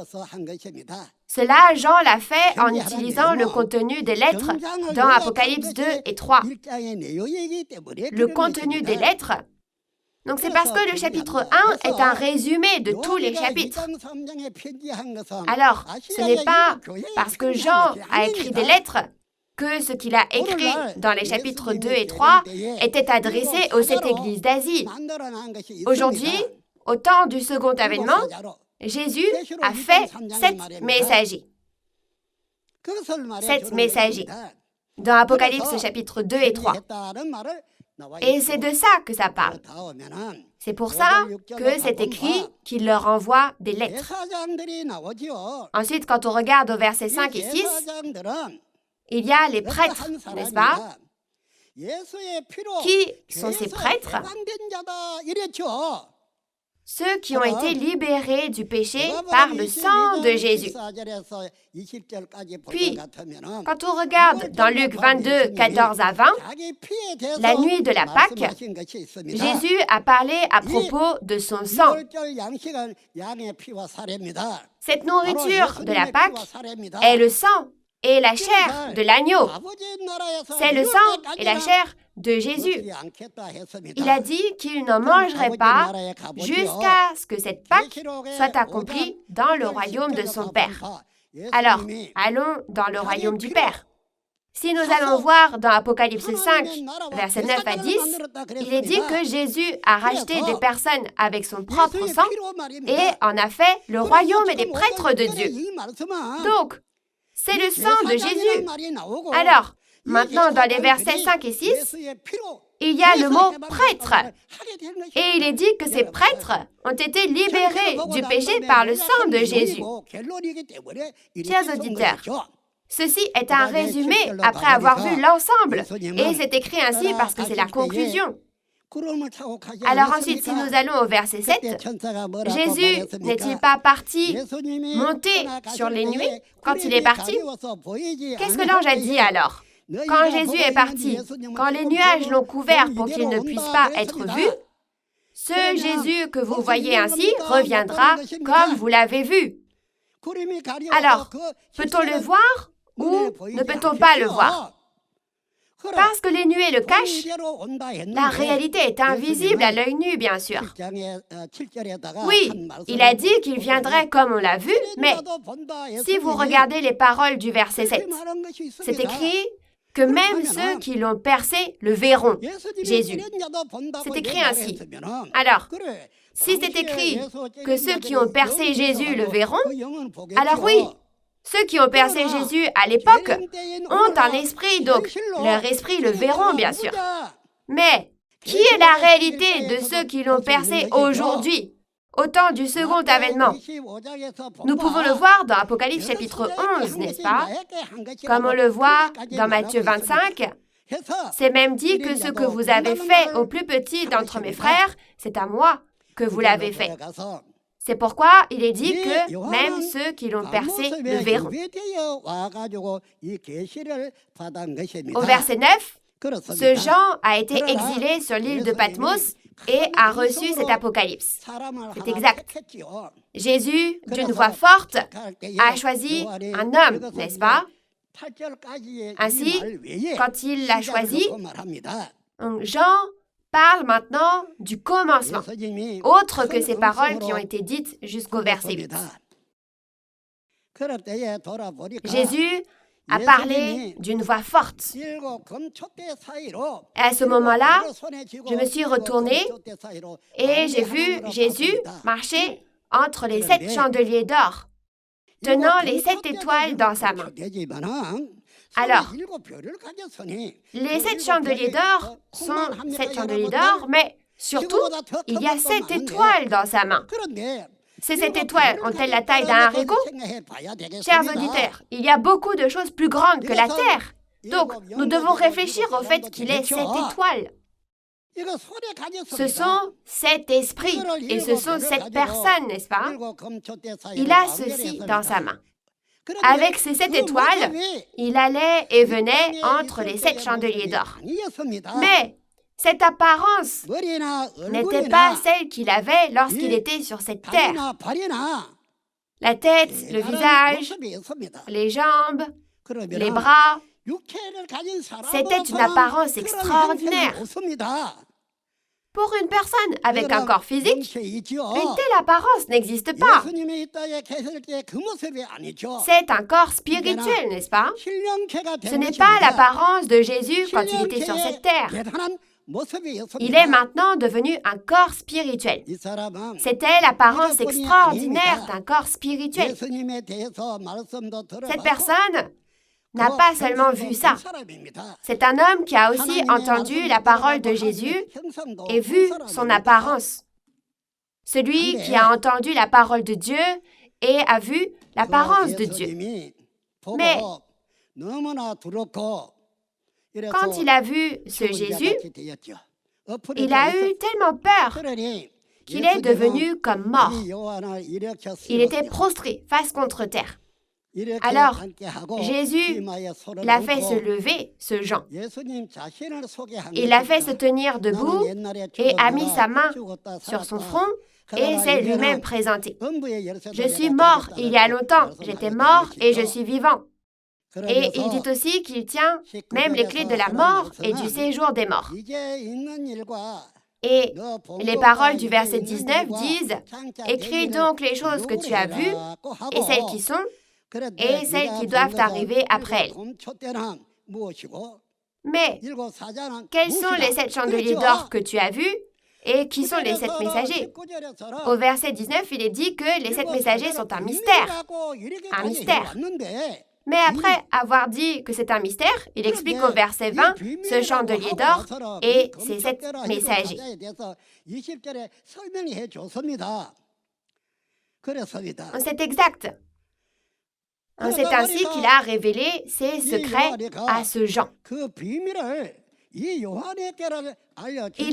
[SPEAKER 3] Cela, Jean l'a fait en utilisant le contenu des lettres dans Apocalypse 2 et 3. Le contenu des lettres, donc c'est parce que le chapitre 1 est un résumé de tous les chapitres. Alors, ce n'est pas parce que Jean a écrit des lettres que ce qu'il a écrit dans les chapitres 2 et 3 était adressé aux 7 églises d'Asie. Aujourd'hui, au temps du second avènement, Jésus a fait 7 messagers. 7 messagers. Dans Apocalypse chapitre 2 et 3. Et c'est de ça que ça parle. C'est pour ça que c'est écrit qu'il leur envoie des lettres. Ensuite, quand on regarde au verset 5 et 6, il y a les prêtres, n'est-ce pas? Qui sont ces prêtres? Ceux qui ont été libérés du péché par le sang de Jésus. Puis, quand on regarde dans Luc 22, 14 à 20, la nuit de la Pâque, Jésus a parlé à propos de son sang. Cette nourriture de la Pâque est le sang et la chair de l'agneau. C'est le sang et la chair de Jésus. Il a dit qu'il n'en mangerait pas jusqu'à ce que cette Pâque soit accomplie dans le royaume de son Père. Alors, allons dans le royaume du Père. Si nous allons voir dans Apocalypse 5, versets 9 à 10, il est dit que Jésus a racheté des personnes avec son propre sang et en a fait le royaume et les prêtres de Dieu. Donc, c'est le sang de Jésus. Alors, maintenant, dans les versets 5 et 6, il y a le mot « prêtre ». Et il est dit que ces prêtres ont été libérés du péché par le sang de Jésus. Chers auditeurs, ceci est un résumé après avoir vu l'ensemble. Et c'est écrit ainsi parce que c'est la conclusion. Alors ensuite, si nous allons au verset 7, Jésus n'est-il pas parti monter sur les nuées quand il est parti? Qu'est-ce que l'ange a dit alors? Quand Jésus est parti, quand les nuages l'ont couvert pour qu'il ne puisse pas être vu, ce Jésus que vous voyez ainsi reviendra comme vous l'avez vu. Alors, peut-on le voir Ou ne peut-on pas le voir? Parce que les nuées le cachent, la réalité est invisible à l'œil nu, bien sûr. Oui, il a dit qu'il viendrait comme on l'a vu, mais si vous regardez les paroles du verset 7, c'est écrit que même ceux qui l'ont percé le verront, Jésus. C'est écrit ainsi. Alors, si c'est écrit que ceux qui ont percé Jésus le verront, alors oui, ceux qui ont percé Jésus à l'époque ont un esprit, donc leur esprit le verront, bien sûr. Mais qui est la réalité de ceux qui l'ont percé aujourd'hui, au temps du second avènement? Nous pouvons le voir dans Apocalypse chapitre 11, n'est-ce pas? Comme on le voit dans Matthieu 25, c'est même dit que ce que vous avez fait au plus petit d'entre mes frères, c'est à moi que vous l'avez fait. C'est pourquoi il est dit que même ceux qui l'ont percé le verront. Au verset 9, ce Jean a été exilé sur l'île de Patmos et a reçu cet apocalypse. C'est exact. Jésus, d'une voix forte, a choisi un homme, n'est-ce pas? Ainsi, quand il l'a choisi, Jean parle maintenant du commencement, autre que ces paroles qui ont été dites jusqu'au verset 8. Jésus a parlé d'une voix forte. Et à ce moment-là, je me suis retournée et j'ai vu Jésus marcher entre les 7 chandeliers d'or, tenant les 7 étoiles dans sa main. Alors, les 7 chandeliers d'or sont 7 chandeliers d'or, mais surtout, il y a 7 étoiles dans sa main. Ces 7 étoiles ont-elles la taille d'un haricot? Chers auditeurs, il y a beaucoup de choses plus grandes que la Terre. Donc, nous devons réfléchir au fait qu'il est 7 étoiles. Ce sont 7 esprits et ce sont 7 personnes, n'est-ce pas? Il a ceci dans sa main. Avec ces 7 étoiles, il allait et venait entre les 7 chandeliers d'or. Mais cette apparence n'était pas celle qu'il avait lorsqu'il était sur cette terre. La tête, le visage, les jambes, les bras, c'était une apparence extraordinaire. Pour une personne avec un corps physique, une telle apparence n'existe pas. C'est un corps spirituel, n'est-ce pas? Ce n'est pas l'apparence de Jésus quand il était sur cette terre. Il est maintenant devenu un corps spirituel. C'était l'apparence extraordinaire d'un corps spirituel. Cette personne n'a pas seulement vu ça. C'est un homme qui a aussi entendu la parole de Jésus et vu son apparence. Celui qui a entendu la parole de Dieu et a vu l'apparence de Dieu. Mais quand il a vu ce Jésus, il a eu tellement peur qu'il est devenu comme mort. Il était prostré, face contre terre. Alors, Jésus l'a fait se lever, ce Jean. Il l'a fait se tenir debout et a mis sa main sur son front et s'est lui-même présenté. Je suis mort il y a longtemps, j'étais mort et je suis vivant. Et il dit aussi qu'il tient même les clés de la mort et du séjour des morts. Et les paroles du verset 19 disent « Écris donc les choses que tu as vues et celles qui sont, et celles qui doivent arriver après elles. » Mais quels sont les 7 chandeliers d'or que tu as vus et qui sont les 7 messagers? Au verset 19, il est dit que les 7 messagers sont un mystère. Un mystère. Mais après avoir dit que c'est un mystère, il explique au verset 20 ce chandelier d'or et ses 7 messagers. C'est exact. C'est ainsi qu'il a révélé ses secrets à ce Jean. Il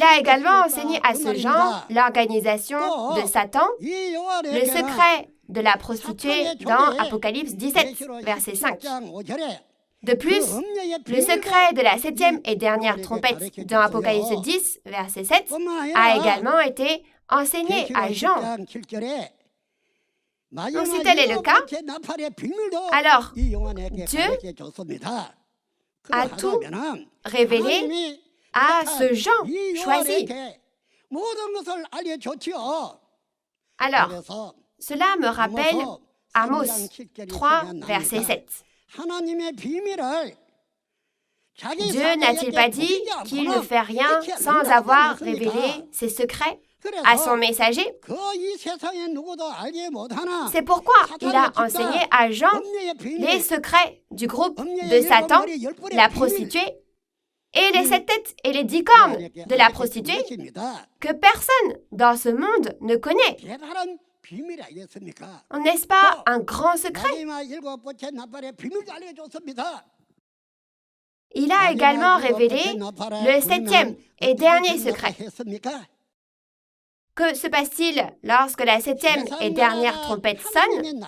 [SPEAKER 3] a également enseigné à ce Jean l'organisation de Satan, le secret de la prostituée dans Apocalypse 17, verset 5. De plus, le secret de la 7e et dernière trompette dans Apocalypse 10, verset 7, a également été enseigné à Jean. Donc si tel est le cas, alors Dieu a tout révélé à ce Jean choisi. Alors, cela me rappelle Amos 3, verset 7. Dieu n'a-t-il pas dit qu'il ne fait rien sans avoir révélé ses secrets à son messager? C'est pourquoi il a enseigné à Jean les secrets du groupe de Satan, la prostituée, et les 7 têtes et les 10 cornes de la prostituée que personne dans ce monde ne connaît. N'est-ce pas un grand secret? Il a également révélé le 7e et dernier secret. Que se passe-t-il lorsque la 7e et dernière trompette sonne?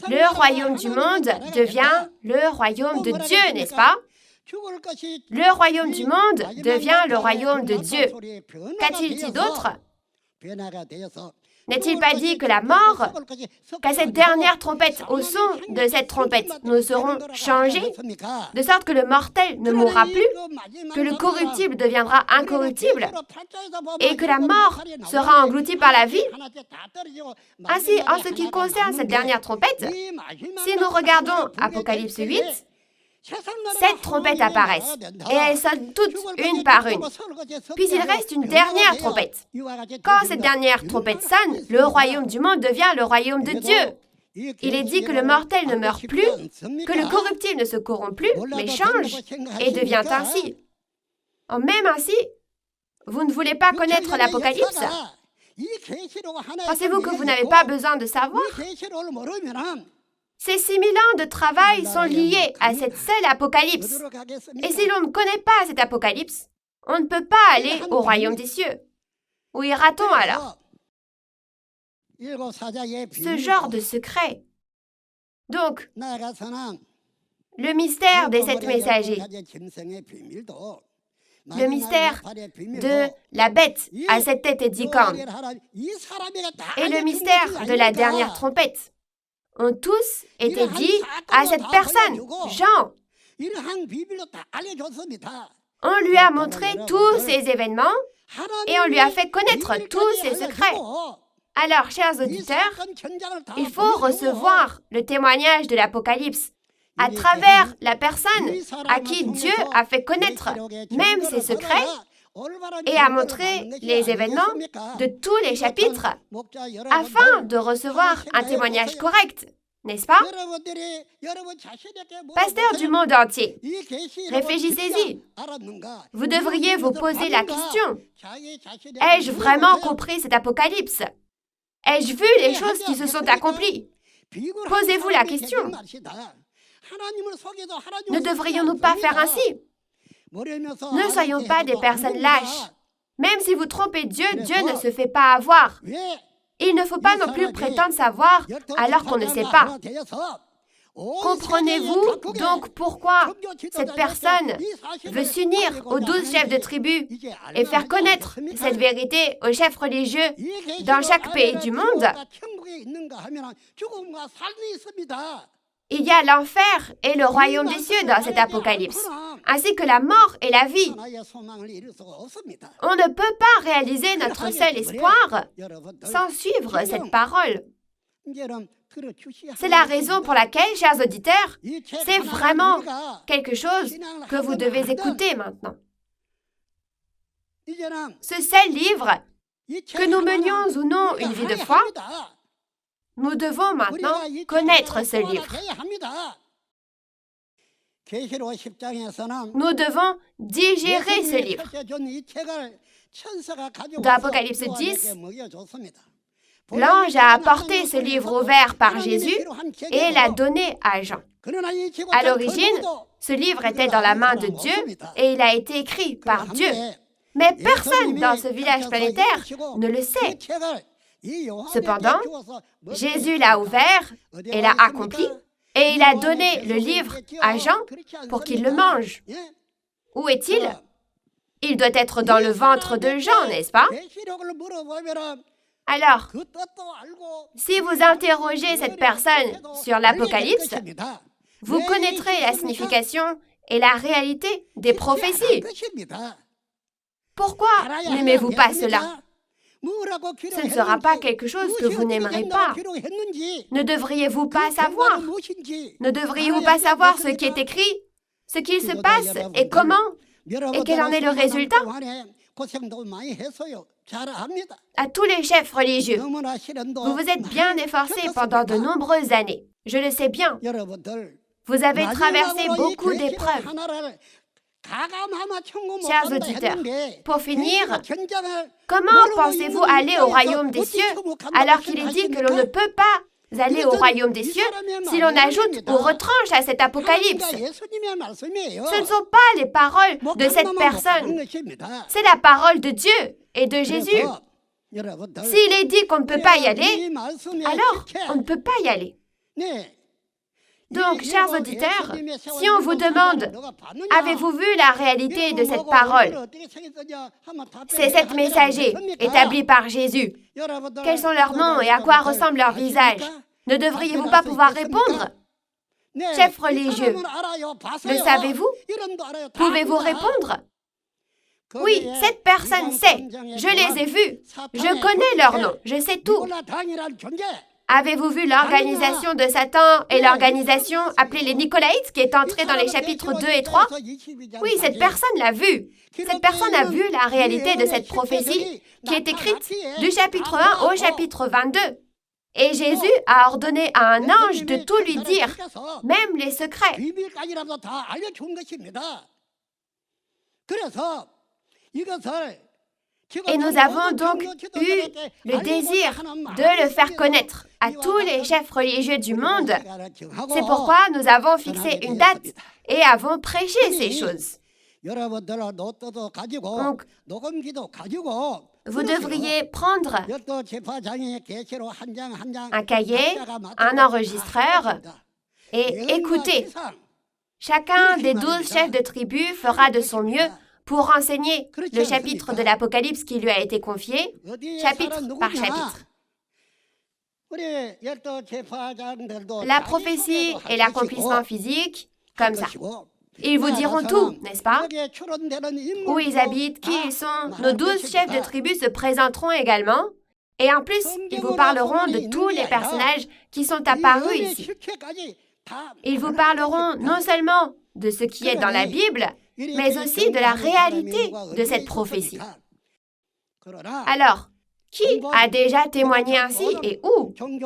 [SPEAKER 3] Le royaume du monde devient le royaume de Dieu, n'est-ce pas? Le royaume du monde devient le royaume de Dieu. Qu'a-t-il dit d'autre? N'est-il pas dit que la mort, qu'à cette dernière trompette, au son de cette trompette, nous serons changés, de sorte que le mortel ne mourra plus, que le corruptible deviendra incorruptible, et que la mort sera engloutie par la vie? Ainsi, en ce qui concerne cette dernière trompette, si nous regardons Apocalypse 8, 7 trompettes apparaissent, et elles sonnent toutes une par une. Puis il reste une dernière trompette. Quand cette dernière trompette sonne, le royaume du monde devient le royaume de Dieu. Il est dit que le mortel ne meurt plus, que le corruptible ne se corrompt plus, mais change et devient ainsi. Même ainsi, vous ne voulez pas connaître l'Apocalypse? Pensez-vous que vous n'avez pas besoin de savoir? Ces 6000 ans de travail sont liés à cette seule Apocalypse. Et si l'on ne connaît pas cette Apocalypse, on ne peut pas aller au royaume des cieux. Où ira-t-on alors? Ce genre de secret. Donc, le mystère des 7 messagers, le mystère de la bête à 7 têtes et 10 cornes, et le mystère de la dernière trompette ont tous été dits à cette personne, Jean. On lui a montré tous ces événements et on lui a fait connaître tous ses secrets. Alors, chers auditeurs, il faut recevoir le témoignage de l'Apocalypse à travers la personne à qui Dieu a fait connaître même ses secrets et a montré les événements de tous les chapitres afin de recevoir un témoignage correct, n'est-ce pas? Pasteurs du monde entier, réfléchissez-y. Vous devriez vous poser la question, ai-je vraiment compris cet apocalypse? Ai-je vu les choses qui se sont accomplies? Posez-vous la question. Ne devrions-nous pas faire ainsi? Ne soyons pas des personnes lâches. Même si vous trompez Dieu, Dieu ne se fait pas avoir. Il ne faut pas non plus prétendre savoir alors qu'on ne sait pas. Comprenez-vous donc pourquoi cette personne veut s'unir aux 12 chefs de tribu et faire connaître cette vérité aux chefs religieux dans chaque pays du monde? Il y a l'enfer et le royaume des cieux dans cet apocalypse, ainsi que la mort et la vie. On ne peut pas réaliser notre seul espoir sans suivre cette parole. C'est la raison pour laquelle, chers auditeurs, c'est vraiment quelque chose que vous devez écouter maintenant. Ce seul livre, que nous menions ou non une vie de foi, nous devons maintenant connaître ce livre. Nous devons digérer ce livre. Dans Apocalypse 10, l'ange a apporté ce livre ouvert par Jésus et l'a donné à Jean. À l'origine, ce livre était dans la main de Dieu et il a été écrit par Dieu. Mais personne dans ce village planétaire ne le sait. Cependant, Jésus l'a ouvert et l'a accompli, et il a donné le livre à Jean pour qu'il le mange. Où est-il? Il doit être dans le ventre de Jean, n'est-ce pas? Alors,
[SPEAKER 4] 그 뜻도 알고
[SPEAKER 3] si vous interrogez cette personne sur l'Apocalypse, vous connaîtrez la signification et la réalité des prophéties. Pourquoi n'aimez-vous pas cela? Ce ne sera pas quelque chose que vous n'aimerez pas. Ne devriez-vous pas savoir? Ne devriez-vous pas savoir ce qui est écrit, ce qu'il se passe et comment? Et quel en est le résultat? À tous les chefs religieux, vous vous êtes bien efforcés pendant de nombreuses années. Je le sais bien. Vous avez traversé beaucoup d'épreuves. Chers auditeurs, pour finir, comment pensez-vous aller au royaume des cieux alors qu'il est dit que l'on ne peut pas aller au royaume des cieux si l'on ajoute ou retranche à cet apocalypse? Ce ne sont pas les paroles de cette personne, c'est la parole de Dieu et de Jésus. S'il est dit qu'on ne peut pas y aller, alors on ne peut pas y aller. Donc, chers auditeurs, si on vous demande, avez-vous vu la réalité de cette parole? Ces 7 messagers établis par Jésus, quels sont leurs noms et à quoi ressemble leur visage? Ne devriez-vous pas pouvoir répondre? Chefs religieux, le savez-vous? Pouvez-vous répondre? Oui, cette personne sait. Je les ai vus. Je connais leurs noms. Je sais tout. Avez-vous vu l'organisation de Satan et l'organisation appelée les Nicolaïtes qui est entrée dans les chapitres 2 et 3? Oui, cette personne l'a vu. Cette personne a vu la réalité de cette prophétie qui est écrite du chapitre 1 au chapitre 22. Et Jésus a ordonné à un ange de tout lui dire, même les secrets. Et nous avons donc eu le désir de le faire connaître à tous les chefs religieux du monde. C'est pourquoi nous avons fixé une date et avons prêché ces choses. Donc, vous devriez prendre un cahier, un enregistreur et écouter. Chacun des 12 chefs de tribu fera de son mieux pour enseigner le chapitre de l'Apocalypse qui lui a été confié, chapitre par chapitre. La prophétie et l'accomplissement physique, comme ça. Ils vous diront tout, n'est-ce pas? Où ils habitent, qui ils sont. Nos 12 chefs de tribu se présenteront également. Et en plus, ils vous parleront de tous les personnages qui sont apparus ici. Ils vous parleront non seulement de ce qui est dans la Bible, mais aussi de la réalité de cette prophétie. Alors, qui a déjà témoigné ainsi et où? Donc,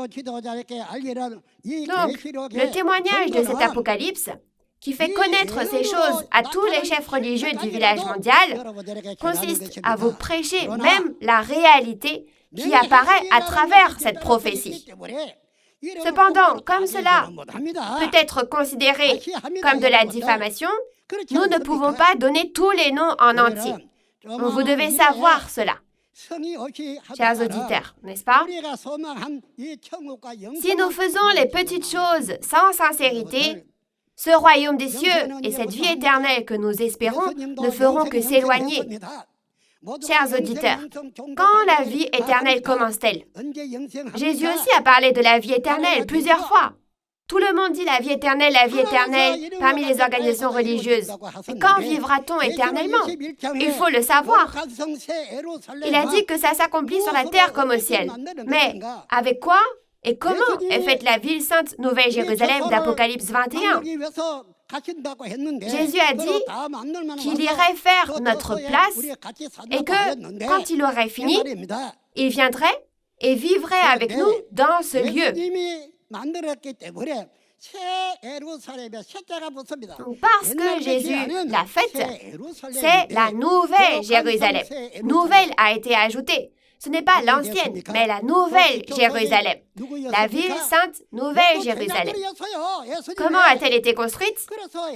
[SPEAKER 3] le témoignage de cet apocalypse, qui fait connaître ces choses à tous les chefs religieux du village mondial, consiste à vous prêcher même la réalité qui apparaît à travers cette prophétie. Cependant, comme cela peut être considéré comme de la diffamation, nous ne pouvons pas donner tous les noms en entier. Vous devez savoir cela, chers auditeurs, n'est-ce pas? Si nous faisons les petites choses sans sincérité, ce royaume des cieux et cette vie éternelle que nous espérons ne feront que s'éloigner. Chers auditeurs, quand la vie éternelle commence-t-elle? Jésus aussi a parlé de la vie éternelle plusieurs fois. Tout le monde dit la vie éternelle parmi les organisations religieuses. Mais quand vivra-t-on éternellement? Il faut le savoir. Il a dit que ça s'accomplit sur la terre comme au ciel. Mais avec quoi et comment est faite la ville sainte Nouvelle Jérusalem d'Apocalypse 21? Jésus a dit qu'il irait faire notre place et que, quand il aurait fini, il viendrait et vivrait avec nous dans ce lieu. Parce que Jésus l'a faite, c'est la Nouvelle Jérusalem. Nouvelle a été ajoutée. Ce n'est pas l'ancienne, mais la Nouvelle Jérusalem. La ville sainte Nouvelle Jérusalem. Comment a-t-elle été construite?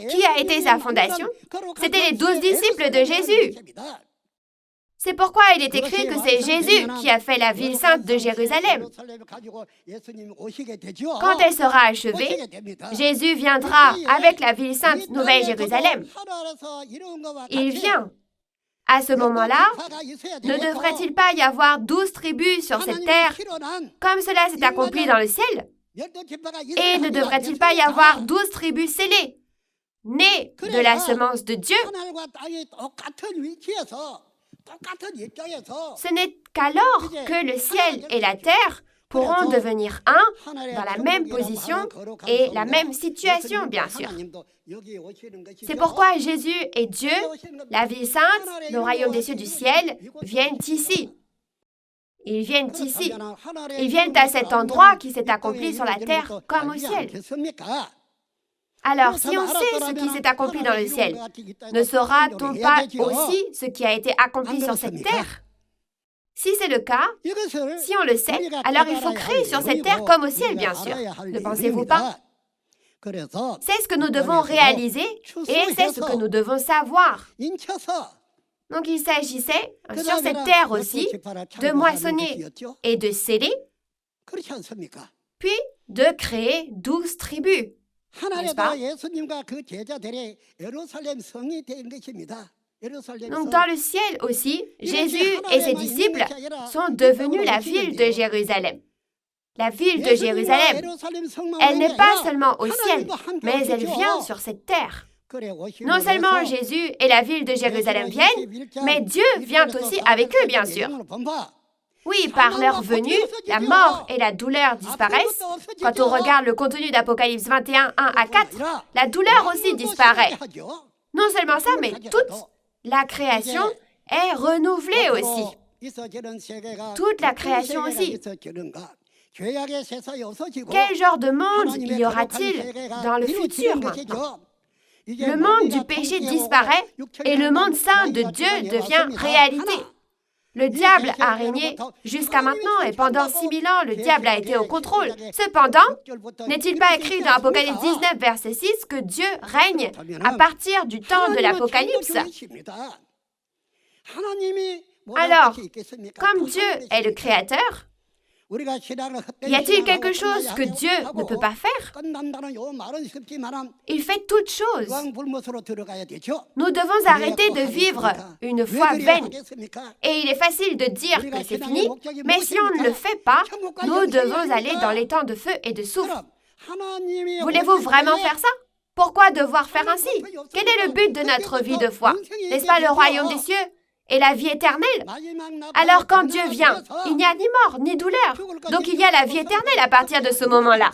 [SPEAKER 3] Qui a été sa fondation? C'était les 12 disciples de Jésus. C'est pourquoi il est écrit que c'est Jésus qui a fait la ville sainte de Jérusalem. Quand elle sera achevée, Jésus viendra avec la ville sainte Nouvelle Jérusalem. Il vient. À ce moment-là, ne devrait-il pas y avoir 12 tribus sur cette terre, comme cela s'est accompli dans le ciel? Et ne devrait-il pas y avoir 12 tribus scellées, nées de la semence de Dieu? Ce n'est qu'alors que le ciel et la terre pourront devenir un dans la même position et la même situation, bien sûr. C'est pourquoi Jésus et Dieu, la ville sainte, le royaume des cieux du ciel, viennent ici. Ils viennent ici. Ils viennent à cet endroit qui s'est accompli sur la terre comme au ciel. Alors, si on sait ce qui s'est accompli dans le ciel, ne saura-t-on pas aussi ce qui a été accompli sur cette terre? Si c'est le cas, si on le sait, alors il faut créer sur cette terre comme au ciel, bien sûr. Ne pensez-vous pas? C'est ce que nous devons réaliser et c'est ce que nous devons savoir. Donc il s'agissait, sur cette terre aussi, de moissonner et de sceller, puis de créer 12 tribus, n'est-ce pas? Donc dans le ciel aussi, Jésus et ses disciples sont devenus la ville de Jérusalem. La ville de Jérusalem, elle n'est pas seulement au ciel, mais elle vient sur cette terre. Non seulement Jésus et la ville de Jérusalem viennent, mais Dieu vient aussi avec eux, bien sûr. Oui, par leur venue, la mort et la douleur disparaissent. Quand on regarde le contenu d'Apocalypse 21, 1 à 4, la douleur aussi disparaît. Non seulement ça, mais toute la création est renouvelée aussi. Toute la création aussi. Quel genre de monde y aura-t-il dans le futur maintenant? Le monde du péché disparaît et le monde saint de Dieu devient réalité. Le diable a régné jusqu'à maintenant et pendant 6000 ans, le diable a été au contrôle. Cependant, n'est-il pas écrit dans Apocalypse 19, verset 6, que Dieu règne à partir du temps de l'Apocalypse? Alors, comme Dieu est le Créateur, y a-t-il quelque chose que Dieu ne peut pas faire? Il fait toutes choses. Nous devons arrêter de vivre une foi vaine. Et il est facile de dire que c'est fini, mais si on ne le fait pas, nous devons aller dans les temps de feu et de soufre. Voulez-vous vraiment faire ça? Pourquoi devoir faire ainsi? Quel est le but de notre vie de foi? N'est-ce pas le royaume des cieux et la vie éternelle? Alors quand Dieu vient, il n'y a ni mort, ni douleur. Donc il y a la vie éternelle à partir de ce moment-là.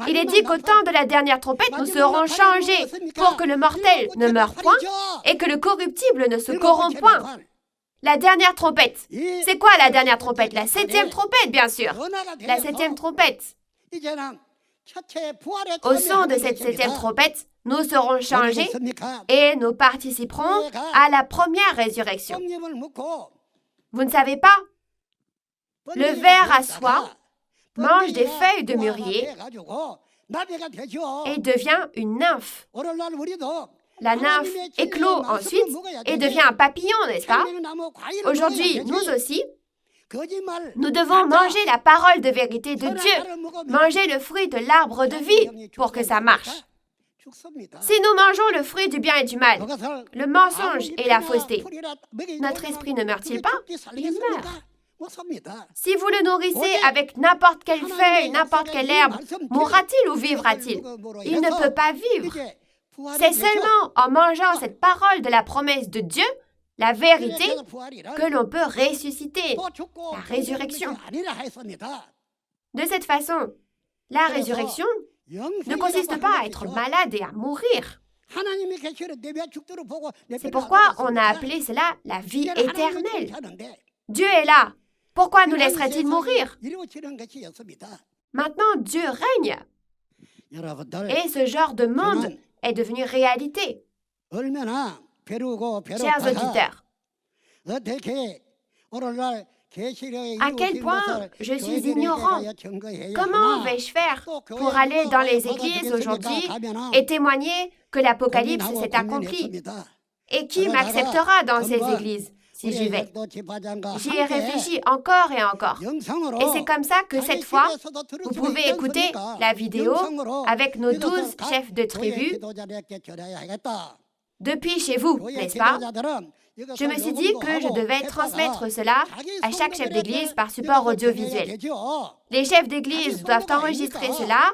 [SPEAKER 3] Il est dit qu'au temps de la dernière trompette, nous serons changés pour que le mortel ne meure point et que le corruptible ne se corrompe point. La dernière trompette. C'est quoi la dernière trompette? La 7e trompette, bien sûr. La 7e trompette. Au son de cette 7e trompette, nous serons changés et nous participerons à la première résurrection. Vous ne savez pas? Le ver à soie mange des feuilles de mûrier et devient une nymphe. La nymphe éclot ensuite et devient un papillon, n'est-ce pas? Aujourd'hui, nous aussi, nous devons manger la parole de vérité de Dieu, manger le fruit de l'arbre de vie pour que ça marche. Si nous mangeons le fruit du bien et du mal, le mensonge et la fausseté, notre esprit ne meurt-il pas? Il meurt. Si vous le nourrissez avec n'importe quelle feuille, n'importe quelle herbe, mourra-t-il ou vivra-t-il? Il ne peut pas vivre. C'est seulement en mangeant cette parole de la promesse de Dieu, la vérité, que l'on peut ressusciter, la résurrection. De cette façon, la résurrection ne consiste pas à être malade et à mourir. C'est pourquoi on a appelé cela la vie éternelle. Dieu est là. Pourquoi nous laisserait-il mourir? Maintenant, Dieu règne. Et ce genre de monde est devenu réalité. Chers auditeurs, à quel point je suis ignorant? Comment vais-je faire pour aller dans les églises aujourd'hui et témoigner que l'Apocalypse s'est accompli? Et qui m'acceptera dans ces églises si j'y vais? J'y ai réfléchi encore et encore. Et c'est comme ça que cette fois, vous pouvez écouter la vidéo avec nos 12 chefs de tribu depuis chez vous, n'est-ce pas? Je me suis dit que je devais transmettre cela à chaque chef d'église par support audiovisuel. Les chefs d'église doivent enregistrer cela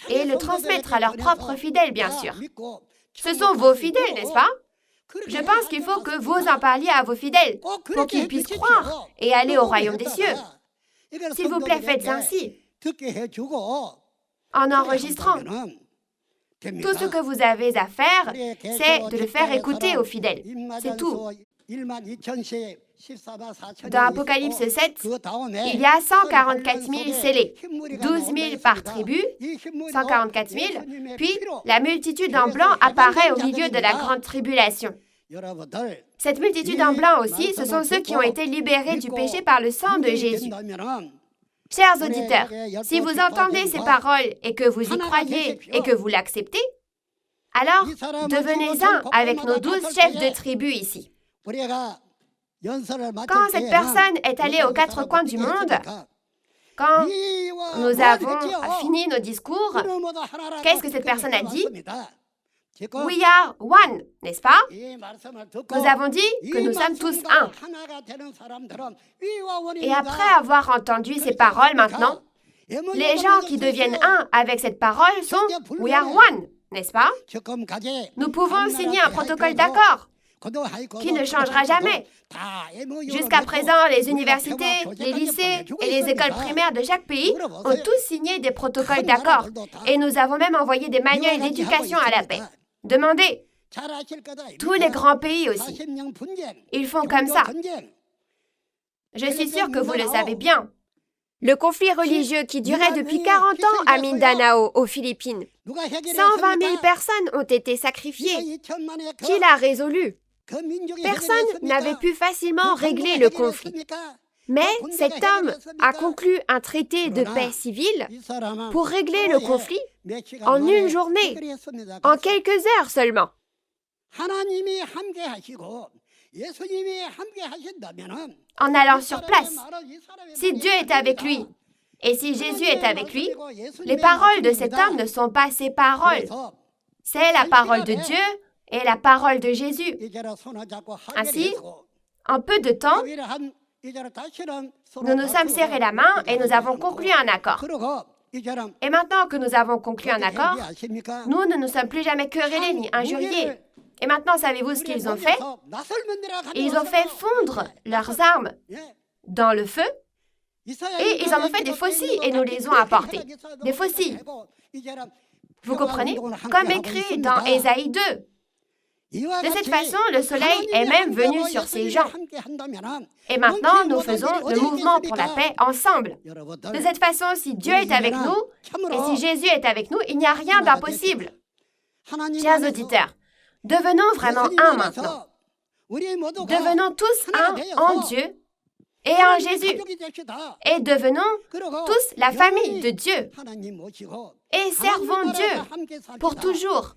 [SPEAKER 3] et le transmettre à leurs propres fidèles, bien sûr. Ce sont vos fidèles, n'est-ce pas? Je pense qu'il faut que vous en parliez à vos fidèles pour qu'ils puissent croire et aller au royaume des cieux. S'il vous plaît, faites ainsi, en enregistrant. Tout ce que vous avez à faire, c'est de le faire écouter aux fidèles. C'est tout. Dans Apocalypse 7, il y a 144 000 scellés, 12 000 par tribu, 144 000, puis la multitude en blanc apparaît au milieu de la grande tribulation. Cette multitude en blanc aussi, ce sont ceux qui ont été libérés du péché par le sang de Jésus. Chers auditeurs, si vous entendez ces paroles et que vous y croyez et que vous l'acceptez, alors devenez un avec nos 12 chefs de tribu ici. Quand cette personne est allée aux quatre coins du monde, quand nous avons fini nos discours, qu'est-ce que cette personne a dit? We are one, n'est-ce pas? Nous avons dit que nous sommes tous un. Et après avoir entendu ces paroles maintenant, les gens qui deviennent un avec cette parole sont We are one, n'est-ce pas? Nous pouvons signer un protocole d'accord qui ne changera jamais. Jusqu'à présent, les universités, les lycées et les écoles primaires de chaque pays ont tous signé des protocoles d'accord. Et nous avons même envoyé des manuels d'éducation à la paix. Demandez. Tous les grands pays aussi. Ils font comme ça. Je suis sûre que vous le savez bien. Le conflit religieux qui durait depuis 40 ans à Mindanao, aux Philippines. 120 000 personnes ont été sacrifiées. Qui l'a résolu? Personne n'avait pu facilement régler le conflit. Mais cet homme a conclu un traité de paix civile pour régler le conflit en une journée, en quelques heures seulement. En allant sur place, si Dieu est avec lui et si Jésus est avec lui, les paroles de cet homme ne sont pas ses paroles. C'est la parole de Dieu et la parole de Jésus. Ainsi, en peu de temps, nous nous sommes serrés la main et nous avons conclu un accord. Et maintenant que nous avons conclu un accord, nous ne nous sommes plus jamais querellés ni injuriés. Et maintenant, savez-vous ce qu'ils ont fait? Ils ont fait fondre leurs armes dans le feu et ils en ont fait des faucilles et nous les ont apportés. Des faucilles. Vous comprenez? Comme écrit dans Ésaïe 2. De cette façon, le soleil est même venu sur ces gens. Et maintenant, nous faisons le mouvement pour la paix ensemble. De cette façon, si Dieu est avec nous et si Jésus est avec nous, il n'y a rien d'impossible. Chers auditeurs, devenons vraiment un maintenant. Devenons tous un en Dieu et en Jésus. Et devenons tous la famille de Dieu. Et servons Dieu pour toujours.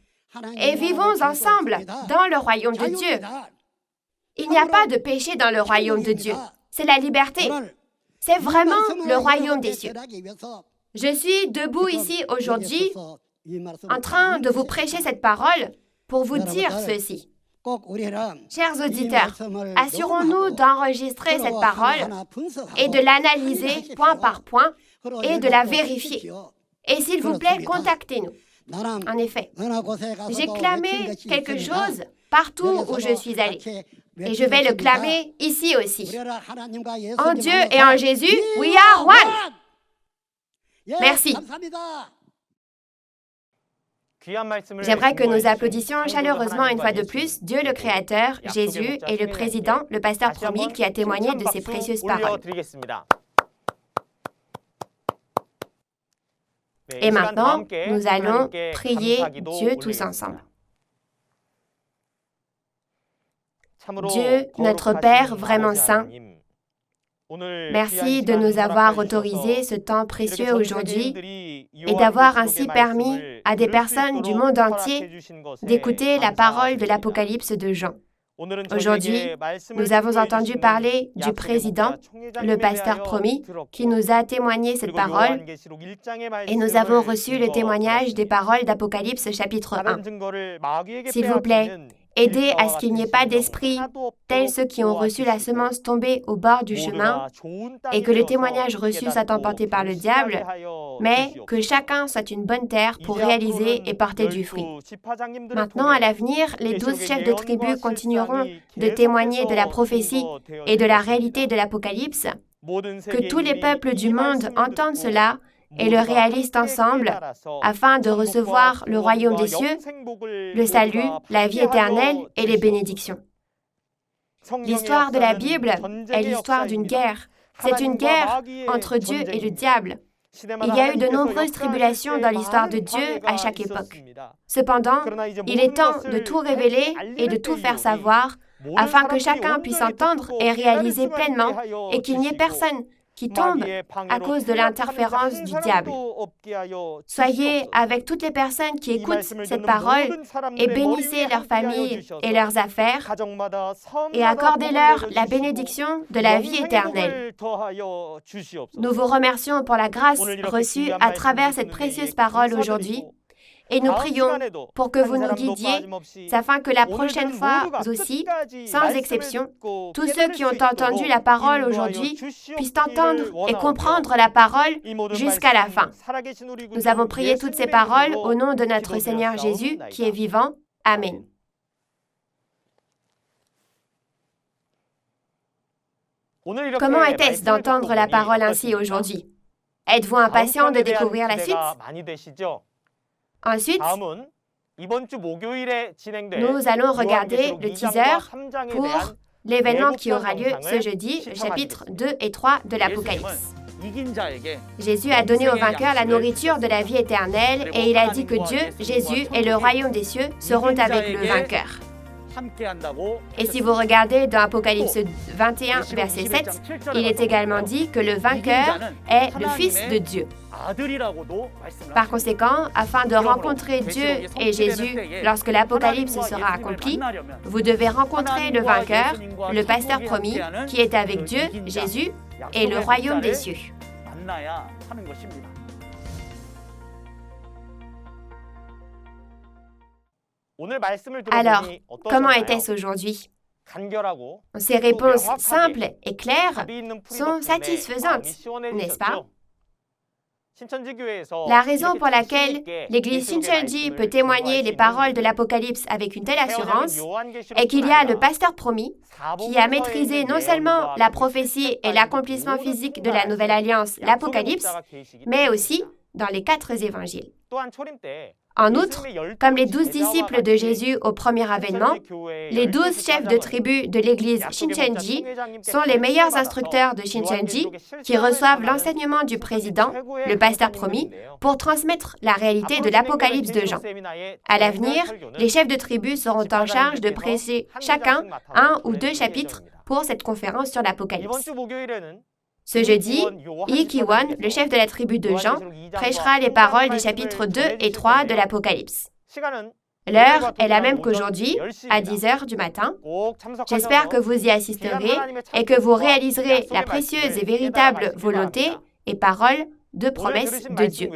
[SPEAKER 3] Et vivons ensemble dans le royaume de Dieu. Il n'y a pas de péché dans le royaume de Dieu. C'est la liberté. C'est vraiment le royaume des cieux. Je suis debout ici aujourd'hui en train de vous prêcher cette parole pour vous dire ceci. Chers auditeurs, assurons-nous d'enregistrer cette parole et de l'analyser point par point et de la vérifier. Et s'il vous plaît, contactez-nous. En effet, j'ai clamé quelque chose partout où je suis allée. Et je vais le clamer ici aussi. En Dieu et en Jésus, we are one. Merci. J'aimerais que nous applaudissions chaleureusement une fois de plus Dieu le Créateur, Jésus et le Président, le pasteur promis qui a témoigné de ces précieuses paroles. Et maintenant, nous allons prier Dieu tous ensemble. Dieu, notre Père vraiment saint, merci de nous avoir autorisé ce temps précieux aujourd'hui et d'avoir ainsi permis à des personnes du monde entier d'écouter la parole de l'Apocalypse de Jean. Aujourd'hui, nous avons entendu parler du président, le pasteur promis, qui nous a témoigné cette parole, et nous avons reçu le témoignage des paroles d'Apocalypse chapitre 1. S'il vous plaît, aider à ce qu'il n'y ait pas d'esprits tels ceux qui ont reçu la semence tombée au bord du chemin et que le témoignage reçu soit emporté par le diable, mais que chacun soit une bonne terre pour réaliser et porter du fruit. Maintenant, à l'avenir, les 12 chefs de tribu continueront de témoigner de la prophétie et de la réalité de l'Apocalypse, que tous les peuples du monde entendent cela et le réalisent ensemble afin de recevoir le royaume des cieux, le salut, la vie éternelle et les bénédictions. L'histoire de la Bible est l'histoire d'une guerre. C'est une guerre entre Dieu et le diable. Il y a eu de nombreuses tribulations dans l'histoire de Dieu à chaque époque. Cependant, il est temps de tout révéler et de tout faire savoir afin que chacun puisse entendre et réaliser pleinement et qu'il n'y ait personne qui tombe à cause de l'interférence du diable. Soyez avec toutes les personnes qui écoutent cette parole et bénissez leurs familles et leurs affaires et accordez-leur la bénédiction de la vie éternelle. Nous vous remercions pour la grâce reçue à travers cette précieuse parole aujourd'hui et nous prions pour que vous nous guidiez afin que la prochaine fois aussi, sans exception, tous ceux qui ont entendu la parole aujourd'hui puissent entendre et comprendre la parole jusqu'à la fin. Nous avons prié toutes ces paroles au nom de notre Seigneur Jésus qui est vivant. Amen. Comment était-ce d'entendre la parole ainsi aujourd'hui? Êtes-vous impatient de découvrir la suite? Ensuite, nous allons regarder le teaser pour l'événement qui aura lieu ce jeudi, le chapitre 2 et 3 de l'Apocalypse. Jésus a donné aux vainqueurs la nourriture de la vie éternelle et il a dit que Dieu, Jésus et le royaume des cieux seront avec le vainqueur. Et si vous regardez dans Apocalypse 21, verset 7, il est également dit que le vainqueur est le Fils de Dieu. Par conséquent, afin de rencontrer Dieu et Jésus lorsque l'Apocalypse sera accompli, vous devez rencontrer le vainqueur, le pasteur promis, qui est avec Dieu, Jésus et le royaume des cieux. Alors, comment était-ce aujourd'hui? Ces réponses simples et claires sont satisfaisantes, n'est-ce pas? La raison pour laquelle l'Église Shincheonji peut témoigner les paroles de l'Apocalypse avec une telle assurance est qu'il y a le pasteur promis qui a maîtrisé non seulement la prophétie et l'accomplissement physique de la Nouvelle Alliance, l'Apocalypse, mais aussi dans les 4 évangiles. En outre, comme les 12 disciples de Jésus au premier avènement, les 12 chefs de tribu de l'église Shincheonji sont les meilleurs instructeurs de Shincheonji qui reçoivent l'enseignement du président, le pasteur promis, pour transmettre la réalité de l'Apocalypse de Jean. À l'avenir, les chefs de tribu seront en charge de prêcher chacun 1 ou 2 chapitres pour cette conférence sur l'Apocalypse. Ce jeudi, Lee Ki-won, le chef de la tribu de Jean, prêchera les paroles des chapitres 2 et 3 de l'Apocalypse. L'heure est la même qu'aujourd'hui, à 10h du matin. J'espère que vous y assisterez et que vous réaliserez la précieuse et véritable volonté et parole de promesse de Dieu.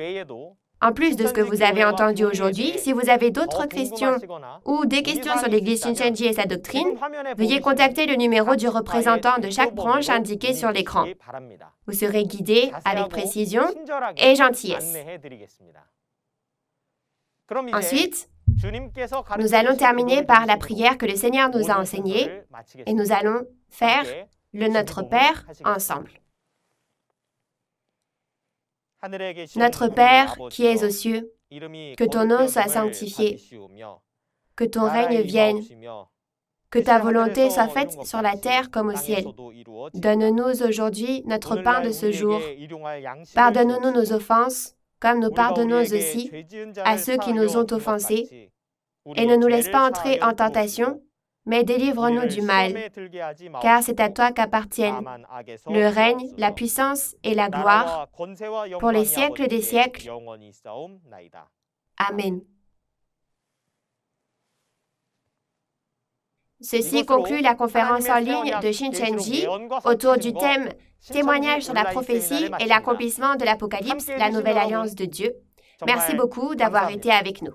[SPEAKER 3] En plus de ce que vous avez entendu aujourd'hui, si vous avez d'autres questions ou des questions sur l'Église Shincheonji et sa doctrine, veuillez contacter le numéro du représentant de chaque branche indiqué sur l'écran. Vous serez guidé avec précision et gentillesse. Ensuite, nous allons terminer par la prière que le Seigneur nous a enseignée et nous allons faire le Notre Père ensemble. Notre Père qui es aux cieux, que ton nom soit sanctifié, que ton règne vienne, que ta volonté soit faite sur la terre comme au ciel. Donne-nous aujourd'hui notre pain de ce jour. Pardonne-nous nos offenses, comme nous pardonnons aussi à ceux qui nous ont offensés. Et ne nous laisse pas entrer en tentation, mais délivre-nous du mal, car c'est à toi qu'appartiennent le règne, la puissance et la gloire pour les siècles des siècles. Amen. Ceci conclut la conférence en ligne de Shincheonji autour du thème « Témoignage sur la prophétie et l'accomplissement de l'Apocalypse, la nouvelle alliance de Dieu ». Merci beaucoup d'avoir été avec nous.